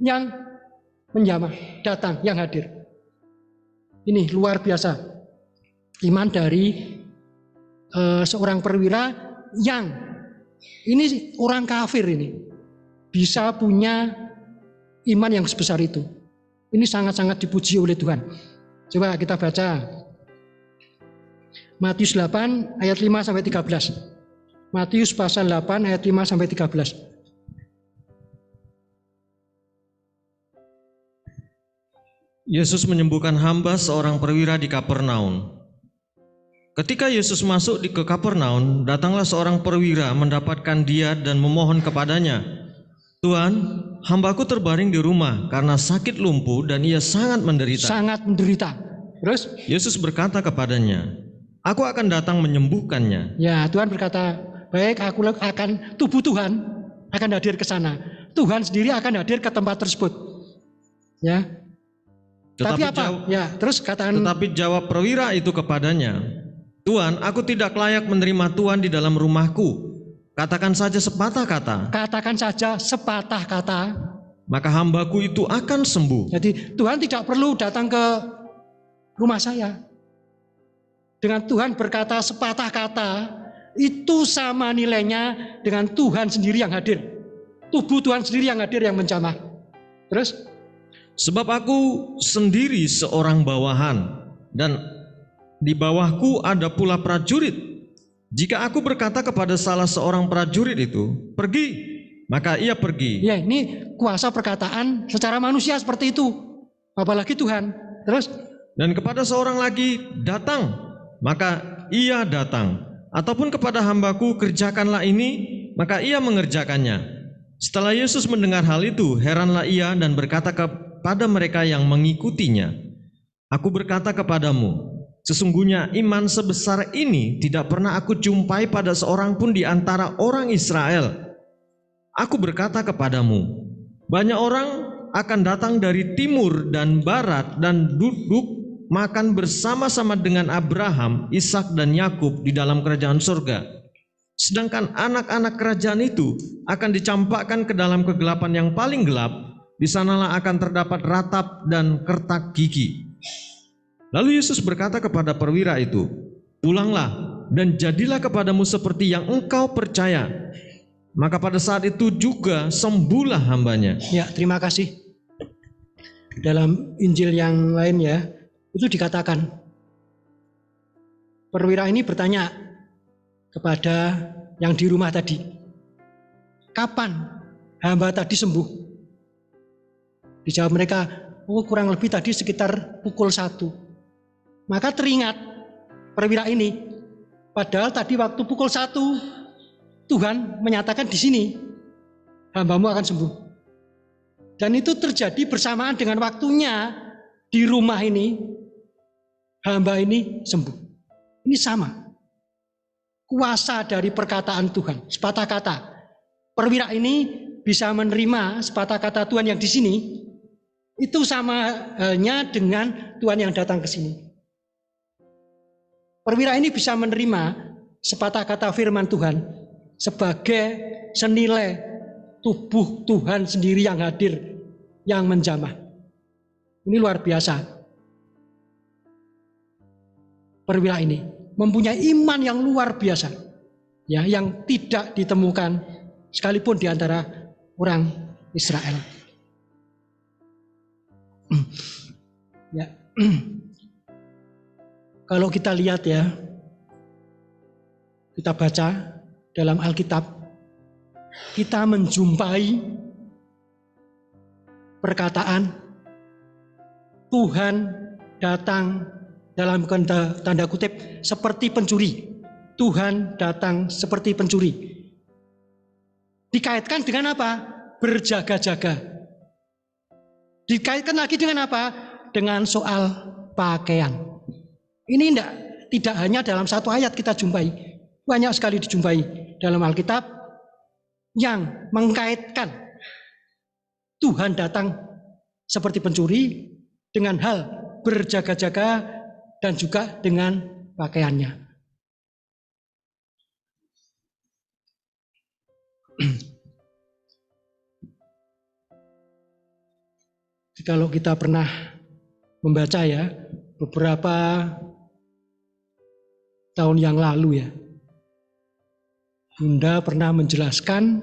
yang menjamah, datang, yang hadir. Ini luar biasa iman dari seorang perwira yang ini orang kafir ini bisa punya iman yang sebesar itu. Ini sangat-sangat dipuji oleh Tuhan. Coba kita baca Matius 8 ayat 5 sampai 13. Matius pasal 8 ayat 5 sampai 13. Yesus menyembuhkan hamba seorang perwira di Kapernaum. Ketika Yesus masuk ke Kapernaum, datanglah seorang perwira mendapatkan dia dan memohon kepadanya, "Tuhan, hambaku terbaring di rumah karena sakit lumpuh dan ia sangat menderita." Sangat menderita. Terus Yesus berkata kepadanya, "Aku akan datang menyembuhkannya." ya, Tuhan berkata, baik, aku akan, tubuh Tuhan akan hadir ke sana. Tuhan sendiri akan hadir ke tempat tersebut. Ya. Tapi apa? Tetapi jawab perwira itu kepadanya, "Tuhan, aku tidak layak menerima Tuhan di dalam rumahku. Katakan saja sepatah kata. Katakan saja sepatah kata. Maka hambaku itu akan sembuh." Jadi Tuhan tidak perlu datang ke rumah saya. Dengan Tuhan berkata sepatah kata, itu sama nilainya dengan Tuhan sendiri yang hadir. Tubuh Tuhan sendiri yang hadir, yang menjamah. Terus? "Sebab aku sendiri seorang bawahan, dan di bawahku ada pula prajurit. Jika aku berkata kepada salah seorang prajurit itu, 'Pergi,' maka ia pergi." Ya, ini kuasa perkataan secara manusia seperti itu. Apalagi Tuhan. Terus? "Dan kepada seorang lagi, 'Datang,' maka ia datang. Ataupun kepada hambaku, 'Kerjakanlah ini,' maka ia mengerjakannya." Setelah Yesus mendengar hal itu, heranlah ia dan berkata kepada mereka yang mengikutinya, "Aku berkata kepadamu, sesungguhnya iman sebesar ini tidak pernah aku jumpai pada seorang pun di antara orang Israel. Aku berkata kepadamu, banyak orang akan datang dari timur dan barat dan duduk makan bersama-sama dengan Abraham, Ishak dan Yakub di dalam kerajaan surga. Sedangkan anak-anak kerajaan itu akan dicampakkan ke dalam kegelapan yang paling gelap. Di sanalah akan terdapat ratap dan kertak gigi. Lalu Yesus berkata kepada perwira itu, "Pulanglah dan jadilah kepadamu seperti yang engkau percaya." Maka pada saat itu juga sembuhlah hambanya. Ya, terima kasih. Dalam Injil yang lain ya, itu dikatakan perwira ini bertanya kepada yang di rumah tadi, "Kapan hamba tadi sembuh?" Dijawab mereka, "Oh, kurang lebih tadi sekitar pukul 1. Maka teringat perwira ini, padahal tadi waktu pukul 1 Tuhan menyatakan di sini, hambamu akan sembuh. Dan itu terjadi bersamaan dengan waktunya di rumah ini, hamba ini sembuh. Ini sama. Kuasa dari perkataan Tuhan, sepatah kata. Perwira ini bisa menerima sepatah kata Tuhan yang di sini, itu sama halnya dengan Tuhan yang datang ke sini. Perwira ini bisa menerima sepatah kata firman Tuhan sebagai senilai tubuh Tuhan sendiri yang hadir, yang menjamah. Ini luar biasa. Perwira ini mempunyai iman yang luar biasa, ya, yang tidak ditemukan sekalipun di antara orang Israel. Ya. Kalau kita lihat ya, kita baca dalam Alkitab, kita menjumpai perkataan Tuhan datang dalam tanda kutip seperti pencuri. Tuhan datang seperti pencuri. Dikaitkan dengan apa? Berjaga-jaga. Dikaitkan lagi dengan apa? Dengan soal pakaian. Ini tidak hanya dalam satu ayat kita jumpai. Banyak sekali dijumpai dalam Alkitab yang mengkaitkan Tuhan datang seperti pencuri dengan hal berjaga-jaga dan juga dengan pakaiannya. Kalau kita pernah membaca ya, beberapa tahun yang lalu ya, Bunda pernah menjelaskan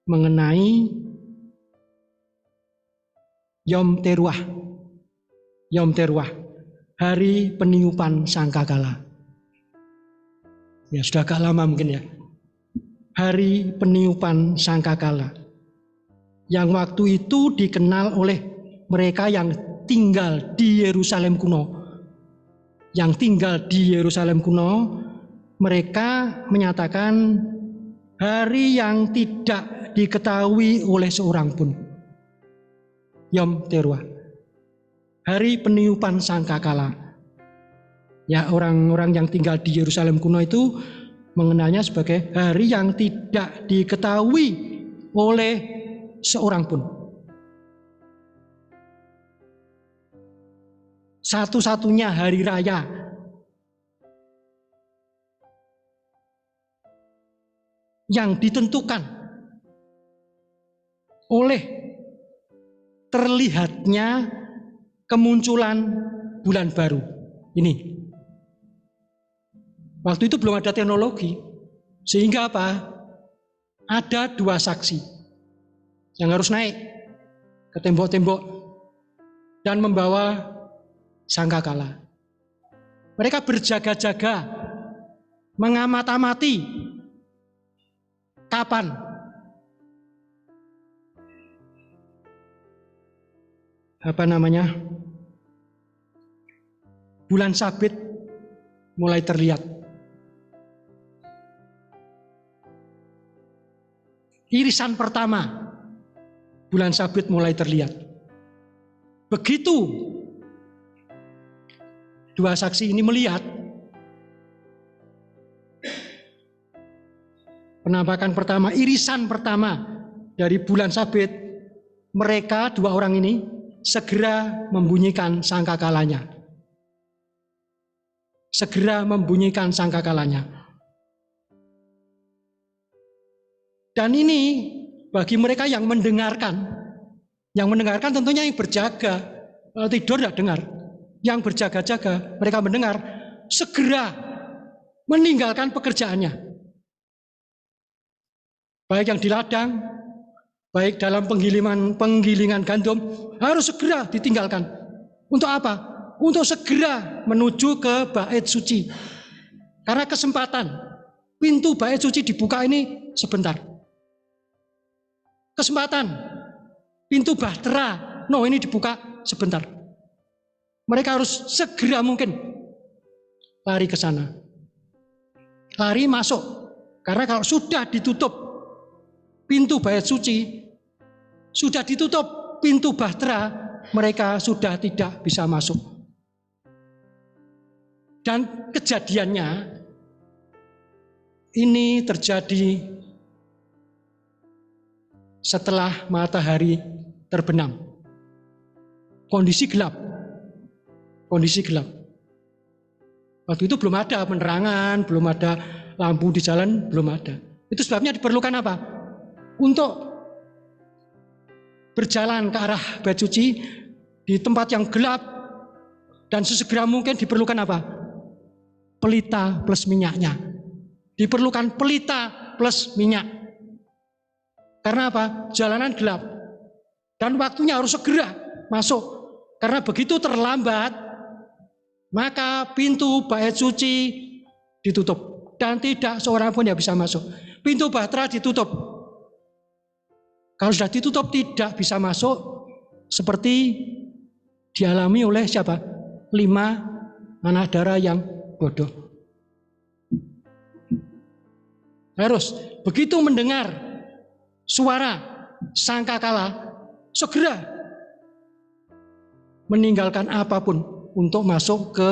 mengenai Yom Teruah. Yom Teruah, hari peniupan sangkakala. Ya, sudah agak lama mungkin ya. Hari peniupan sangkakala. Yang waktu itu dikenal oleh mereka yang tinggal di Yerusalem kuno. Yang tinggal di Yerusalem kuno, mereka menyatakan hari yang tidak diketahui oleh seorang pun. Yom Teruah, hari peniupan sangkakala. Ya, orang-orang yang tinggal di Yerusalem kuno itu mengenalnya sebagai hari yang tidak diketahui oleh seorang pun. Satu-satunya hari raya yang ditentukan oleh terlihatnya kemunculan bulan baru ini. Waktu itu belum ada teknologi, sehingga apa? Ada dua saksi yang harus naik ke tembok-tembok dan membawa sangkakala. Mereka berjaga-jaga, mengamat-amati kapan bulan sabit mulai terlihat. Irisan pertama bulan sabit mulai terlihat. Begitu dua saksi ini melihat penampakan pertama, irisan pertama dari bulan sabit, mereka dua orang ini segera membunyikan sangkakalanya. Segera membunyikan sangkakalanya. Dan ini bagi mereka yang mendengarkan. Yang mendengarkan tentunya yang berjaga. Kalau tidur tidak dengar. Yang berjaga-jaga, mereka mendengar, segera meninggalkan pekerjaannya. Baik yang di ladang, baik dalam penggilingan gandum, harus segera ditinggalkan. Untuk apa? Untuk segera menuju ke bait suci. Karena kesempatan, pintu bait suci dibuka ini sebentar. Kesempatan, pintu bahtera, ini dibuka sebentar. Mereka harus segera mungkin lari ke sana. Lari masuk. Karena kalau sudah ditutup pintu bait suci, sudah ditutup pintu bahtera, mereka sudah tidak bisa masuk. Dan kejadiannya ini terjadi setelah matahari terbenam. Kondisi gelap. Kondisi gelap. Waktu itu belum ada penerangan, belum ada lampu di jalan, belum ada. Itu sebabnya diperlukan apa? Untuk berjalan ke arah bait suci di tempat yang gelap dan sesegera mungkin diperlukan apa? Pelita plus minyaknya. Diperlukan pelita plus minyak. Karena apa? Jalanan gelap. Dan waktunya harus segera masuk. Karena begitu terlambat, maka pintu bait suci ditutup. Dan tidak seorang pun yang bisa masuk. Pintu bahtera ditutup. Kalau sudah ditutup tidak bisa masuk. Seperti dialami oleh siapa? 5 anak darah yang bodoh. Harus begitu mendengar suara sangkakala, segera meninggalkan apapun untuk masuk ke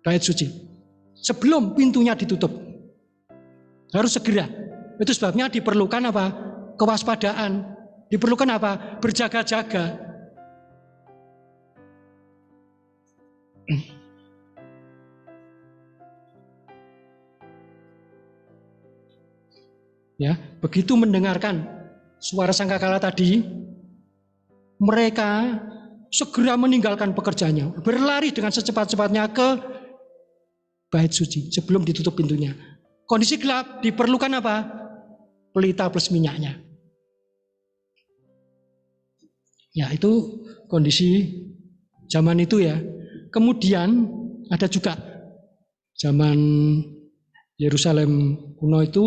bait suci. Sebelum pintunya ditutup. Harus segera. Itu sebabnya diperlukan apa? Kewaspadaan. Diperlukan apa? Berjaga-jaga. Ya, begitu mendengarkan suara sangkakala tadi, mereka segera meninggalkan pekerjaannya, berlari dengan secepat-cepatnya ke bait suci sebelum ditutup pintunya. Kondisi gelap, diperlukan apa? Pelita plus minyaknya. Ya, itu kondisi zaman itu ya. Kemudian ada juga zaman Yerusalem kuno itu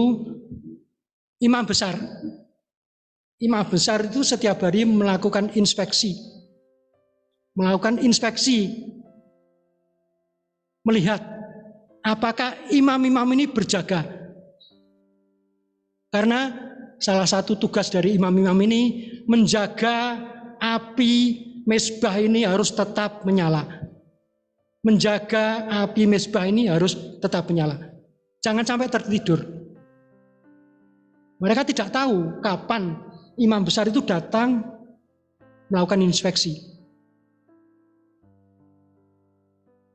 imam besar. Imam besar itu setiap hari melakukan inspeksi. Melihat apakah imam-imam ini berjaga. Karena salah satu tugas dari imam-imam ini menjaga api mezbah ini harus tetap menyala. Menjaga api mezbah ini harus tetap menyala. Jangan sampai tertidur. Mereka tidak tahu kapan imam besar itu datang melakukan inspeksi.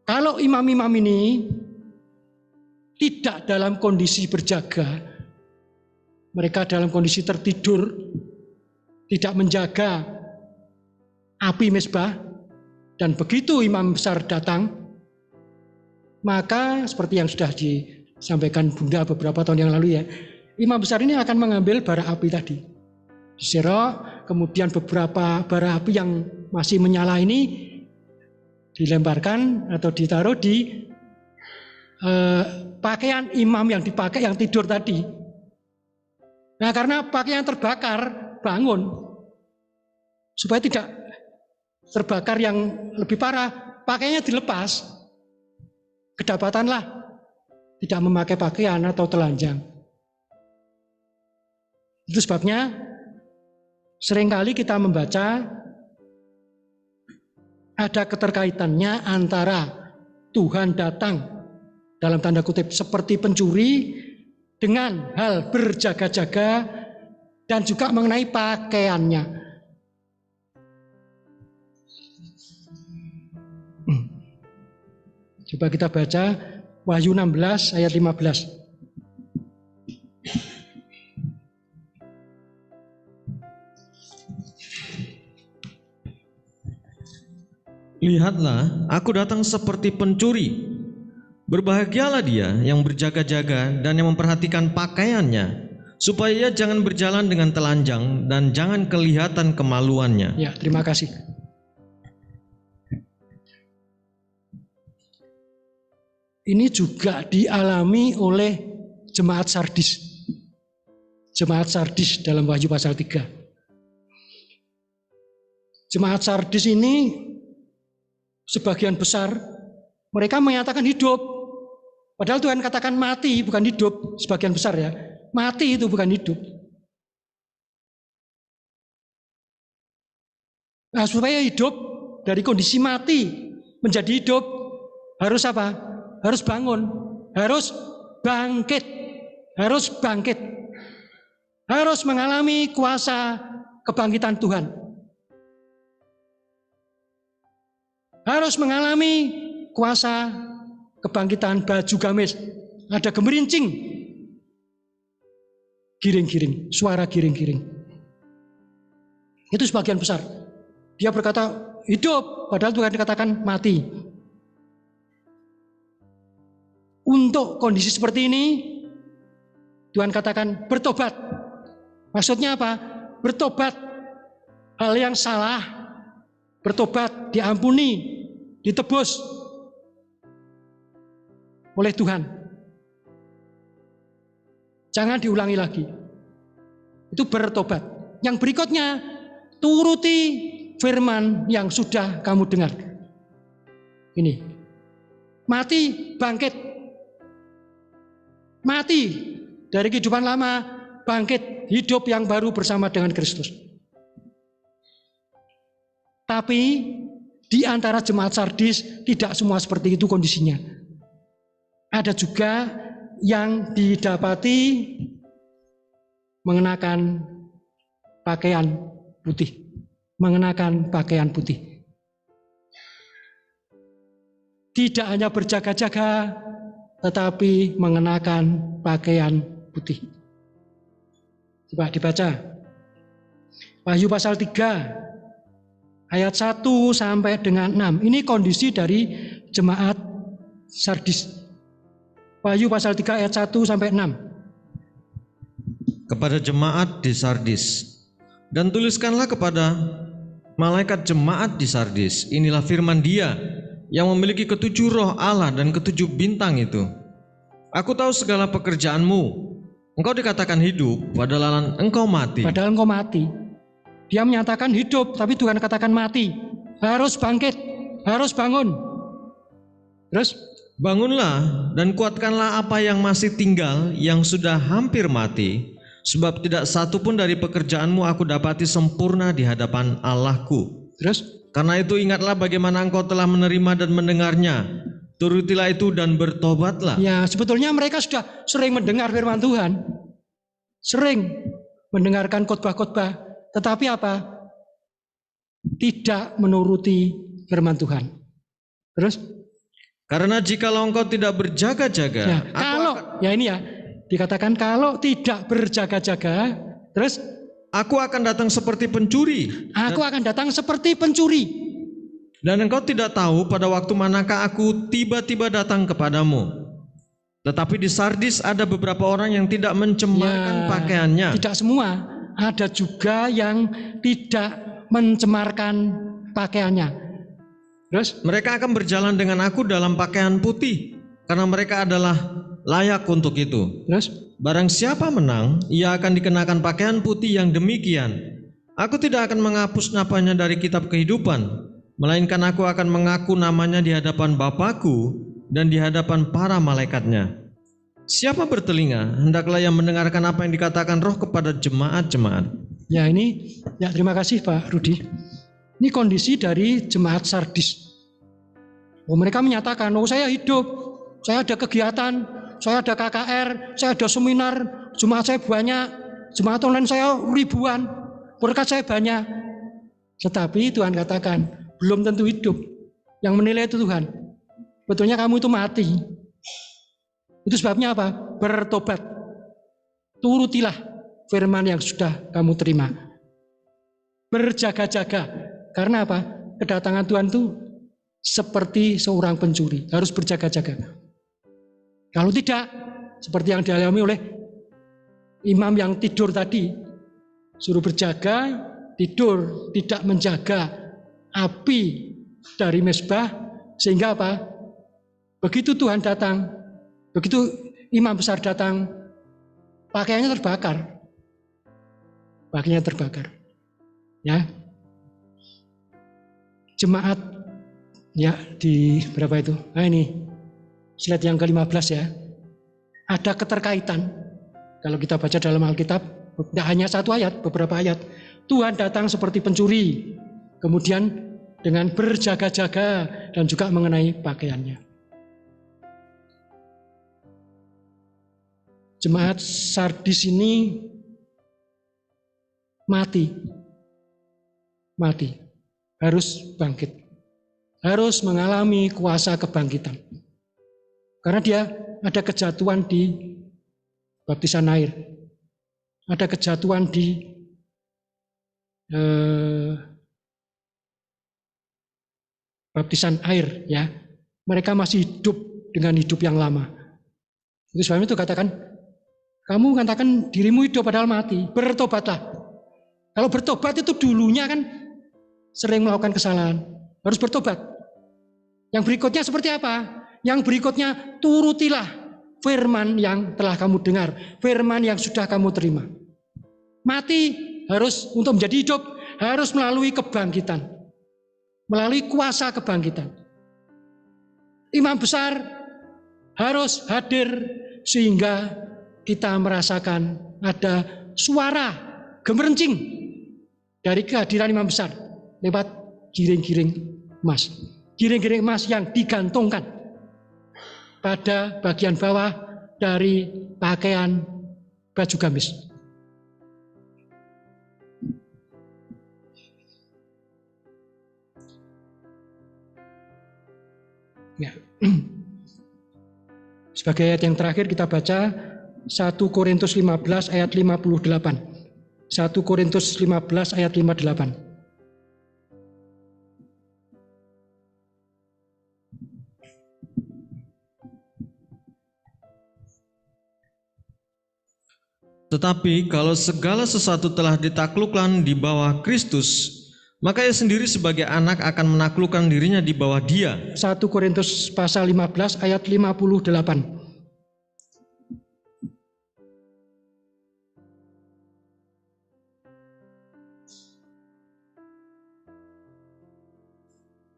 Kalau imam-imam ini tidak dalam kondisi berjaga, mereka dalam kondisi tertidur, tidak menjaga api mezbah, dan begitu imam besar datang, maka seperti yang sudah disampaikan Bunda beberapa tahun yang lalu ya, imam besar ini akan mengambil bara api tadi, diserok, kemudian beberapa bara api yang masih menyala ini dilemparkan atau ditaruh di pakaian imam yang dipakai yang tidur tadi. Nah, karena pakaian terbakar, bangun. Supaya tidak terbakar yang lebih parah, pakaiannya dilepas. Kedapatanlah tidak memakai pakaian atau telanjang. Itu sebabnya seringkali kita membaca ada keterkaitannya antara Tuhan datang dalam tanda kutip seperti pencuri dengan hal berjaga-jaga dan juga mengenai pakaiannya. Coba kita baca Wahyu 16 ayat 15. Lihatlah, aku datang seperti pencuri. Berbahagialah dia yang berjaga-jaga dan yang memperhatikan pakaiannya, supaya ia jangan berjalan dengan telanjang dan jangan kelihatan kemaluannya. Ya, terima kasih. Ini juga dialami oleh jemaat Sardis. Jemaat Sardis dalam Wahyu pasal 3. Jemaat Sardis ini sebagian besar mereka menyatakan hidup. Padahal Tuhan katakan mati, bukan hidup. Sebagian besar ya. Mati itu bukan hidup. Nah, supaya hidup dari kondisi mati menjadi hidup harus apa? Harus bangun, harus bangkit, harus bangkit. Harus mengalami kuasa kebangkitan Tuhan. Harus mengalami kuasa kebangkitan baju gamis. Ada gemerincing, giring-giring, suara giring-giring. Itu sebagian besar. Dia berkata hidup, padahal Tuhan dikatakan mati. Untuk kondisi seperti ini, Tuhan katakan bertobat. Maksudnya apa? Bertobat hal yang salah, bertobat, diampuni, ditebus oleh Tuhan. Jangan diulangi lagi. Itu bertobat. Yang berikutnya, turuti firman yang sudah kamu dengar. Ini. Mati, bangkit. Mati dari kehidupan lama, bangkit, hidup yang baru bersama dengan Kristus. Tapi di antara jemaat Sardis tidak semua seperti itu kondisinya. Ada juga yang didapati mengenakan pakaian putih. Mengenakan pakaian putih. Tidak hanya berjaga-jaga, tetapi mengenakan pakaian putih. Coba dibaca. Wahyu pasal 3 ayat 1 sampai dengan 6. Ini kondisi dari jemaat Sardis. Wahyu pasal 3 ayat 1 sampai 6. Kepada jemaat di Sardis, dan tuliskanlah kepada malaikat jemaat di Sardis, inilah firman Dia yang memiliki ketujuh roh Allah dan ketujuh bintang itu. Aku tahu segala pekerjaanmu. Engkau dikatakan hidup, padahal engkau mati. Padahal engkau mati. Dia menyatakan hidup, tapi Tuhan katakan mati. Harus bangkit, harus bangun. Terus? Bangunlah dan kuatkanlah apa yang masih tinggal, yang sudah hampir mati. Sebab tidak satu pun dari pekerjaanmu aku dapati sempurna di hadapan Allahku. Terus? Karena itu ingatlah bagaimana engkau telah menerima dan mendengarnya. Turutilah itu dan bertobatlah. Ya, sebetulnya mereka sudah sering mendengar firman Tuhan. Sering mendengarkan khotbah-khotbah. Tetapi apa? Tidak menuruti firman Tuhan. Terus? Karena jikalau engkau tidak berjaga-jaga. Ya, dikatakan kalau tidak berjaga-jaga. Terus? Aku akan datang seperti pencuri. Aku akan datang seperti pencuri. Dan engkau tidak tahu pada waktu manakah aku tiba-tiba datang kepadamu. Tetapi di Sardis ada beberapa orang yang tidak mencemarkan pakaiannya. Tidak semua. Ada juga yang tidak mencemarkan pakaiannya. Terus? Mereka akan berjalan dengan aku dalam pakaian putih, karena mereka adalah layak untuk itu. Terus? Barang siapa menang, ia akan dikenakan pakaian putih yang demikian. Aku tidak akan menghapus namanya dari kitab kehidupan, melainkan aku akan mengaku namanya di hadapan Bapakku dan di hadapan para malaikatnya. Siapa bertelinga, hendaklah yang mendengarkan apa yang dikatakan Roh kepada jemaat-jemaat. Ya terima kasih Pak Rudi. Ini kondisi dari jemaat Sardis. Mereka menyatakan, saya hidup, saya ada kegiatan, saya ada KKR, saya ada seminar, jemaat saya banyak, jemaat online saya ribuan, berkat saya banyak. Tetapi Tuhan katakan, belum tentu hidup. Yang menilai itu Tuhan. Betulnya kamu itu mati. Itu sebabnya apa? Bertobat. Turutilah firman yang sudah kamu terima. Berjaga-jaga. Karena apa? Kedatangan Tuhan itu seperti seorang pencuri. Harus berjaga-jaga. Kalau tidak, seperti yang dialami oleh imam yang tidur tadi, suruh berjaga, tidur, tidak menjaga api dari mezbah, sehingga apa? Begitu Tuhan datang, begitu imam besar datang, pakaiannya terbakar. Pakaiannya terbakar. Ya. Jemaat ya di berapa itu? Nah ini slide yang ke-15 ya. Ada keterkaitan. Kalau kita baca dalam Alkitab, tidak hanya satu ayat, beberapa ayat. Tuhan datang seperti pencuri. Kemudian dengan berjaga-jaga dan juga mengenai pakaiannya. Jemaat Sardis ini mati, harus bangkit, harus mengalami kuasa kebangkitan. Karena dia ada kejatuhan di baptisan air, ada kejatuhan di baptisan air, ya. Mereka masih hidup dengan hidup yang lama. Itu sebabnya itu katakan, kamu katakan dirimu hidup padahal mati, bertobatlah. Kalau bertobat itu dulunya kan sering melakukan kesalahan, harus bertobat. Yang berikutnya seperti apa? Yang berikutnya turutilah firman yang telah kamu dengar, firman yang sudah kamu terima. Mati harus untuk menjadi hidup, harus melalui kebangkitan, melalui kuasa kebangkitan. Imam besar harus hadir sehingga kita merasakan ada suara gemerencing dari kehadiran imam besar lewat giring-giring emas. Giring-giring emas yang digantungkan pada bagian bawah dari pakaian baju gamis. Ya. Sebagai ayat yang terakhir kita baca 1 Korintus 15 ayat 58. 1 Korintus 15 ayat 58. Tetapi kalau segala sesuatu telah ditaklukkan di bawah Kristus, maka ia sendiri sebagai anak akan menaklukkan dirinya di bawah Dia. 1 Korintus pasal 15 ayat 58.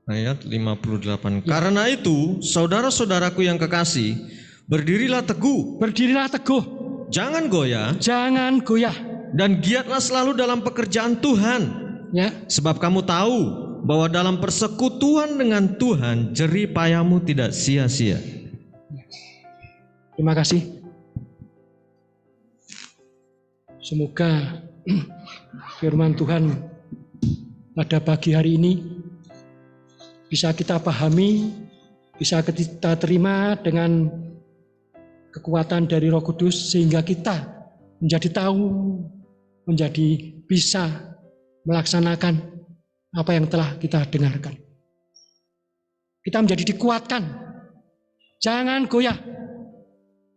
Ayat 58. Karena itu, saudara-saudaraku yang kekasih, berdirilah teguh. Berdirilah teguh. Jangan goyah. Jangan goyah. Dan giatlah selalu dalam pekerjaan Tuhan. Ya. Sebab kamu tahu bahwa dalam persekutuan dengan Tuhan, jerih payahmu tidak sia-sia. Terima kasih. Semoga firman Tuhan pada pagi hari ini bisa kita pahami, bisa kita terima dengan kekuatan dari Roh Kudus sehingga kita menjadi tahu, menjadi bisa melaksanakan apa yang telah kita dengarkan. Kita menjadi dikuatkan. Jangan goyah.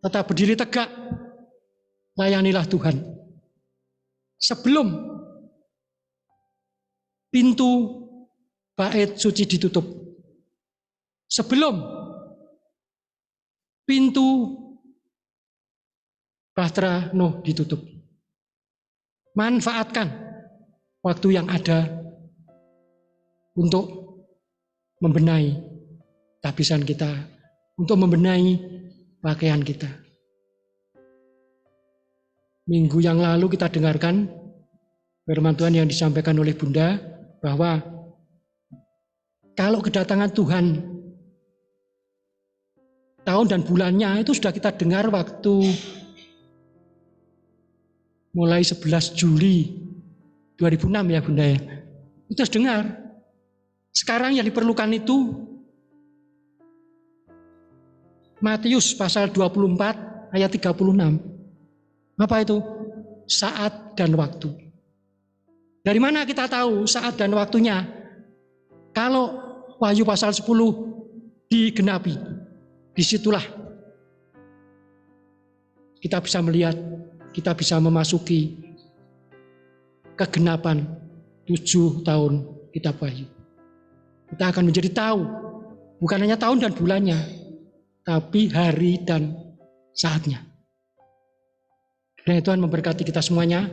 Tetap berdiri tegak. Layanilah Tuhan. Sebelum pintu bait suci ditutup. Sebelum pintu Bahtera Nuh ditutup. Manfaatkan waktu yang ada untuk membenahi lapisan kita, untuk membenahi pakaian kita. Minggu yang lalu kita dengarkan firman Tuhan yang disampaikan oleh Bunda bahwa kalau kedatangan Tuhan tahun dan bulannya itu sudah kita dengar waktu mulai 11 Juli 2006 ya Bunda ya. Kita harus dengar. Sekarang yang diperlukan itu Matius pasal 24 ayat 36. Apa itu? Saat dan waktu. Dari mana kita tahu saat dan waktunya? Kalau Wahyu pasal 10 digenapi, disitulah kita bisa melihat, kita bisa memasuki kegenapan 7 tahun kitab Wahyu. Kita akan menjadi tahu, bukan hanya tahun dan bulannya, tapi hari dan saatnya. Dan Tuhan memberkati kita semuanya.